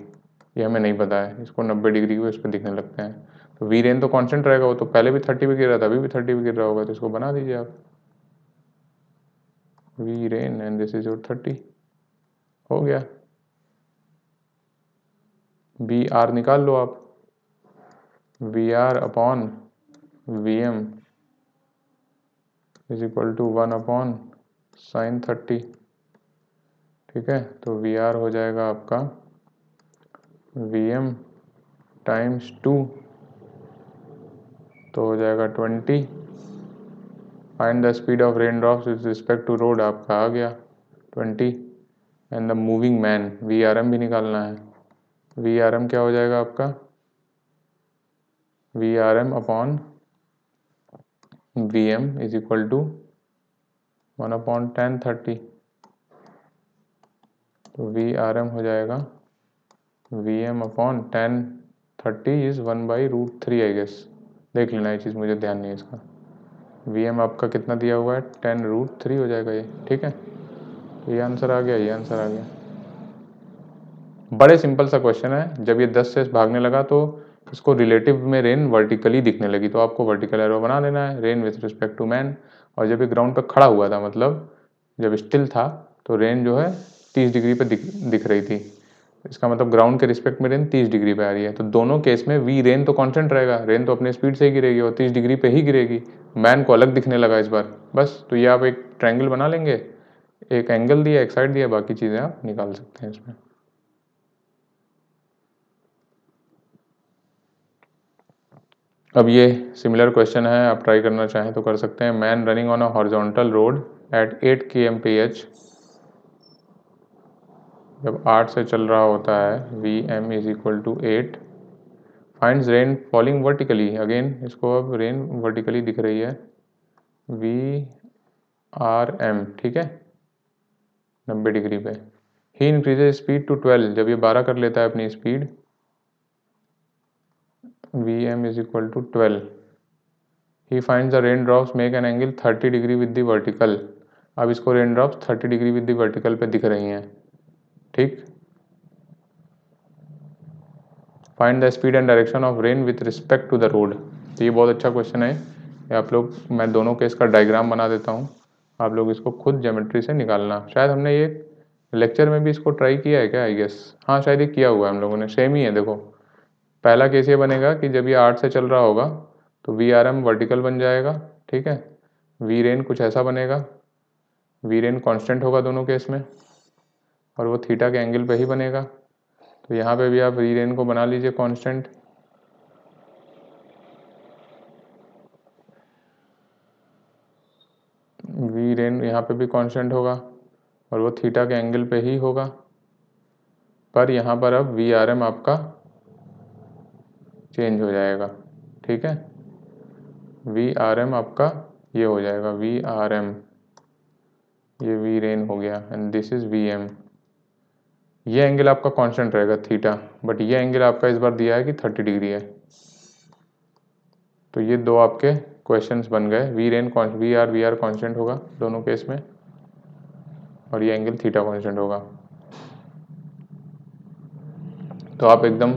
ये हमें नहीं पता है, इसको 90 डिग्री को इस पर दिखने लगते हैं। तो वी रेन तो कांस्टेंट रहेगा, वो तो पहले भी 30 पे गिर रहा था, अभी भी 30 पे गिर रहा होगा, तो इसको बना दीजिए आप, V rain and this is your 30, हो गया। वी आर निकाल लो आप, V R upon V M is equal to 1 upon sine 30, ठीक है। तो वी आर हो जाएगा आपका वी एम टाइम्स 2, तो हो जाएगा 20। Find the speed of rain drops with respect to road, आपका आ गया 20, and the moving man V R M भी निकालना है, वी आर एम क्या हो जाएगा आपका, V R M upon V M is equal to 1/1030, तो वी आर एम हो जाएगा Vm/1030 इज़ 1/√3 आई गेस। देख लेना ये चीज़, मुझे ध्यान नहीं है इसका। Vm आपका कितना दिया हुआ है, 10√3 हो जाएगा ये, ठीक है। तो ये आंसर आ गया, ये आंसर आ गया। बड़े सिंपल सा क्वेश्चन है। जब ये 10 से भागने लगा तो इसको रिलेटिव में रेन वर्टिकली दिखने लगी, तो आपको वर्टिकल एरो बना लेना है, rain with respect to man. और जब ये ग्राउंड पे खड़ा हुआ था, मतलब जब स्टिल था, तो रेन जो है 30 डिग्री पे दिख रही थी। इसका मतलब ग्राउंड के रिस्पेक्ट में रेन 30 डिग्री पे आ रही है। तो दोनों केस में वी रेन तो कांस्टेंट रहेगा, रेन तो अपने स्पीड से ही गिरेगी और 30 डिग्री पे ही गिरेगी। मैन को अलग दिखने लगा इस बार, बस। तो ये आप एक ट्रायंगल बना लेंगे, एक एंगल दिया, एक साइड दिया, बाकी चीज़ें आप निकाल सकते हैं इसमें। अब ये सिमिलर क्वेश्चन है, आप ट्राई करना चाहें तो कर सकते हैं। Man running on a horizontal road at 8 kmph, जब 8 से चल रहा होता है, Vm is equal to 8, finds rain falling vertically. Again इसको अब रेन वर्टिकली दिख रही है, Vrm, ठीक है, 90 डिग्री पे। ही इंक्रीजेज स्पीड टू 12, जब ये 12 कर लेता है अपनी speed, Vm is equal to 12। He finds the rain drops make an angle 30 degree with the vertical. अब इसको rain drops 30 degree with the vertical पे दिख रही हैं, ठीक। Find the speed and direction of rain with respect to the road. तो ये बहुत अच्छा क्वेश्चन है। ये आप लोग, मैं दोनों केस का डायग्राम बना देता हूँ, आप लोग इसको खुद ज्योमेट्री से निकालना। शायद हमने ये लेक्चर में भी इसको ट्राई किया है क्या, आई गेस। हाँ, शायद ये किया हुआ है हम लोगों ने, सेम ही है। देखो, पहला केस ये बनेगा कि जब ये 8 से चल रहा होगा तो वी आर एम वर्टिकल बन जाएगा, ठीक है। वी रेन कुछ ऐसा बनेगा, वी रेन कॉन्स्टेंट होगा दोनों केस में, और वो थीटा के एंगल पे ही बनेगा। तो यहाँ पे भी आप वी रेन को बना लीजिए कांस्टेंट, वी रेन यहाँ पे भी कांस्टेंट होगा और वो थीटा के एंगल पे ही होगा। पर यहाँ पर अब वी आर एम आपका चेंज हो जाएगा, ठीक है। वी आर एम आपका ये हो जाएगा, वी आर एम, ये वी रेन हो गया, and this is V M. ये एंगल आपका कांस्टेंट रहेगा थीटा, बट ये एंगल आपका इस बार दिया है कि 30 डिग्री है। तो ये दो आपके क्वेश्चंस बन गए। वी आर कांस्टेंट होगा दोनों केस में, और ये एंगल थीटा कांस्टेंट होगा। तो आप एकदम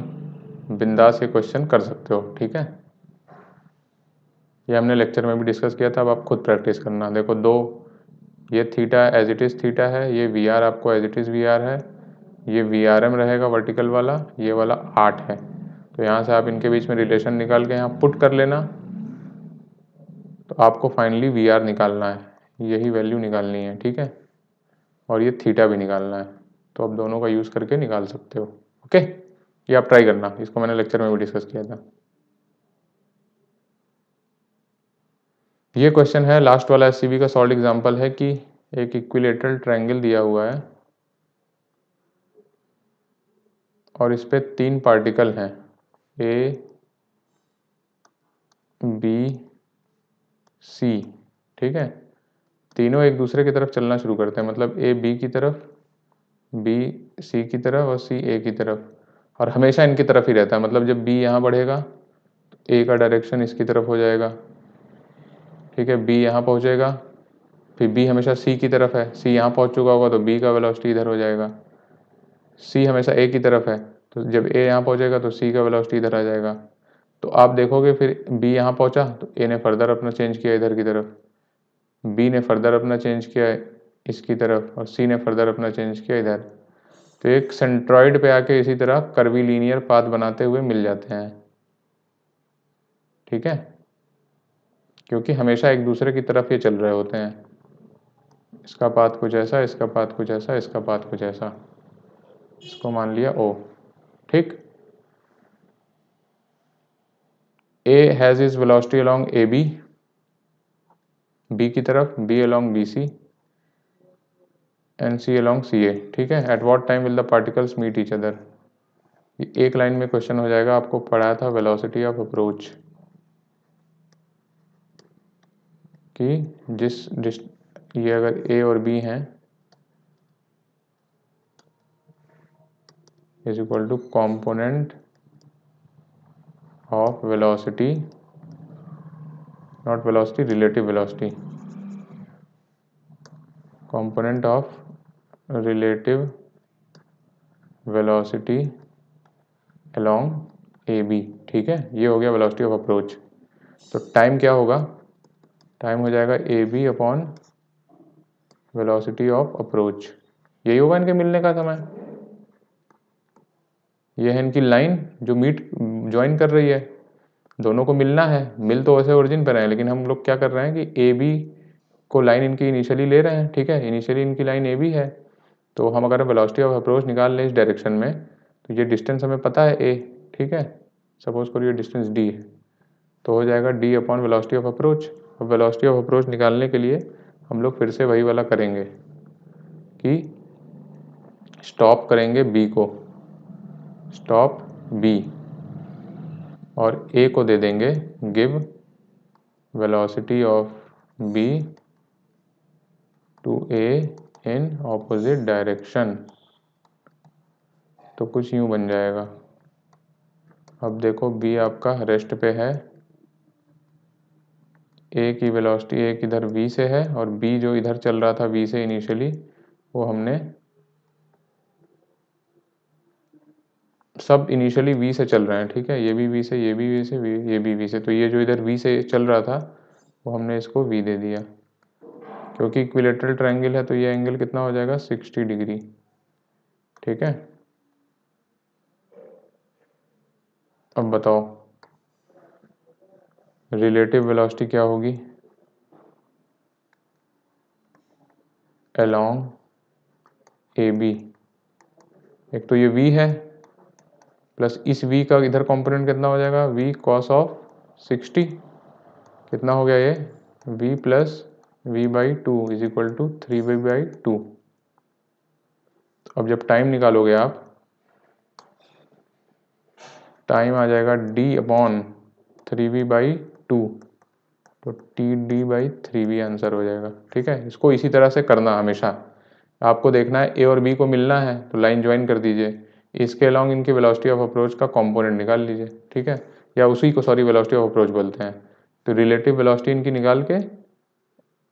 बिंदास ये क्वेश्चन कर सकते हो, ठीक है। ये हमने लेक्चर में भी डिस्कस किया था, अब आप खुद प्रैक्टिस करना। देखो, दो, ये theta as it is theta है, ये वी आर आपको as it is V R है, ये वी आर एम रहेगा वर्टिकल वाला, ये वाला 8 है। तो यहाँ से आप इनके बीच में रिलेशन निकाल के यहाँ पुट कर लेना, तो आपको फाइनली वी आर निकालना है, यही वैल्यू निकालनी है, ठीक है। और ये थीटा भी निकालना है, तो आप दोनों का यूज़ करके निकाल सकते हो, ओके। ये आप ट्राई करना, इसको मैंने लेक्चर में भी डिस्कस किया था। ये क्वेश्चन है लास्ट वाला, एससीबी का सॉल्व एग्जांपल है कि एक इक्विलेटरल ट्रायंगल दिया हुआ है और इस पे 3 पार्टिकल हैं, ए, बी, सी, ठीक है। तीनों एक दूसरे की तरफ चलना शुरू करते हैं, मतलब ए बी की तरफ, बी सी की तरफ और सी ए की तरफ, और हमेशा इनकी तरफ ही रहता है। मतलब जब बी यहाँ बढ़ेगा तो ए का डायरेक्शन इसकी तरफ हो जाएगा, ठीक है। बी यहाँ पहुँचेगा, फिर बी हमेशा सी की तरफ है, सी यहाँ पहुँच चुका होगा तो बी का वेलोसिटी इधर हो जाएगा। सी हमेशा ए की तरफ है, तो जब ए यहाँ पहुँचेगा तो सी का वेलोसिटी इधर आ जाएगा। तो आप देखोगे फिर बी यहाँ पहुँचा तो ए ने फर्दर अपना चेंज किया इधर की तरफ, बी ने फर्दर अपना चेंज किया इसकी तरफ, और सी ने फर्दर अपना चेंज किया इधर। तो एक सेंट्रॉइड पे आके इसी तरह कर्वी लीनियर पाथ बनाते हुए मिल जाते हैं, ठीक है। क्योंकि हमेशा एक दूसरे की तरफ ये चल रहे होते हैं, इसका पाथ कुछ ऐसा, इसका पाथ कुछ ऐसा, इसका पाथ कुछ ऐसा, इसको मान लिया ओ, ठीक। A has its velocity along A B, B की तरफ, B along B C, and C along C A, ठीक है। At what time will the particles meet each other. ये एक लाइन में क्वेश्चन हो जाएगा, आपको पढ़ाया था वेलोसिटी ऑफ अप्रोच, कि जिस ये अगर ए और बी हैं is equal to component of velocity, not velocity, relative velocity, component of relative velocity along AB। ठीक है, ये हो गया वेलोसिटी ऑफ अप्रोच। तो टाइम क्या होगा, टाइम हो जाएगा AB upon velocity of approach. यही होगा इनके मिलने का समय। ये है इनकी लाइन जो मीट ज्वाइन कर रही है, दोनों को मिलना है। मिल तो वैसे ओरिजिन पर है, लेकिन हम लोग क्या कर रहे हैं कि AB को लाइन इनकी इनिशियली ले रहे हैं। ठीक है, इनिशियली इनकी लाइन AB है, तो हम अगर वेलोसिटी ऑफ अप्रोच निकाल लें इस डायरेक्शन में, तो ये डिस्टेंस हमें पता है A। ठीक है, सपोज करिए डिस्टेंस D है, तो हो जाएगा D upon velocity of approach. अब वेलोसिटी ऑफ अप्रोच निकालने के लिए हम लोग फिर से वही वाला करेंगे कि स्टॉप करेंगे B को, स्टॉप B, और A को दे देंगे give velocity of B to A in opposite direction. तो कुछ यूं बन जाएगा। अब देखो B आपका रेस्ट पे है, A की वेलोसिटी एक इधर V से है, और B जो इधर चल रहा था V से इनिशियली, वो हमने सब इनिशियली V से चल रहे हैं। ठीक है, ये भी V से, ये भी V से, ये भी V से, तो ये जो इधर V से चल रहा था वो हमने इसको V दे दिया। क्योंकि इक्विलेटरल ट्रायंगल है तो ये एंगल कितना हो जाएगा, 60 डिग्री। ठीक है, अब बताओ रिलेटिव वेलोसिटी क्या होगी अलोंग AB। एक तो ये V है, प्लस इस V का इधर कंपोनेंट कितना हो जाएगा, V cos ऑफ 60। कितना हो गया ये, V plus V/2 is equal to 3V/2। अब जब टाइम निकालोगे आप, टाइम आ जाएगा D अपॉन 3V/2, तो TD/3V आंसर हो जाएगा। ठीक है, इसको इसी तरह से करना हमेशा। आपको देखना है A और B को मिलना है तो लाइन ज्वाइन कर दीजिए, इसके अलॉन्ग इनकी वेलोसिटी ऑफ अप्रोच का कंपोनेंट निकाल लीजिए। ठीक है, या उसी को सॉरी वेलोसिटी ऑफ अप्रोच बोलते हैं। तो रिलेटिव वेलोसिटी इनकी निकाल के,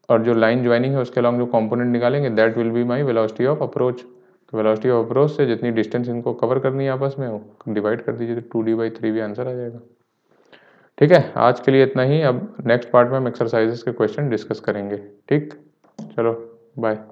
और जो लाइन ज्वाइनिंग है उसके अलॉन्ग जो कंपोनेंट निकालेंगे that will be my velocity of approach. तो वेलोसिटी ऑफ अप्रोच से जितनी डिस्टेंस इनको कवर करनी है आपस में वो डिवाइड कर दीजिए, तो 2D/3V आंसर आ जाएगा। ठीक है, आज के लिए इतना ही। अब नेक्स्ट पार्ट में हम एक्सरसाइजेस के क्वेश्चन डिस्कस करेंगे। ठीक, चलो बाय।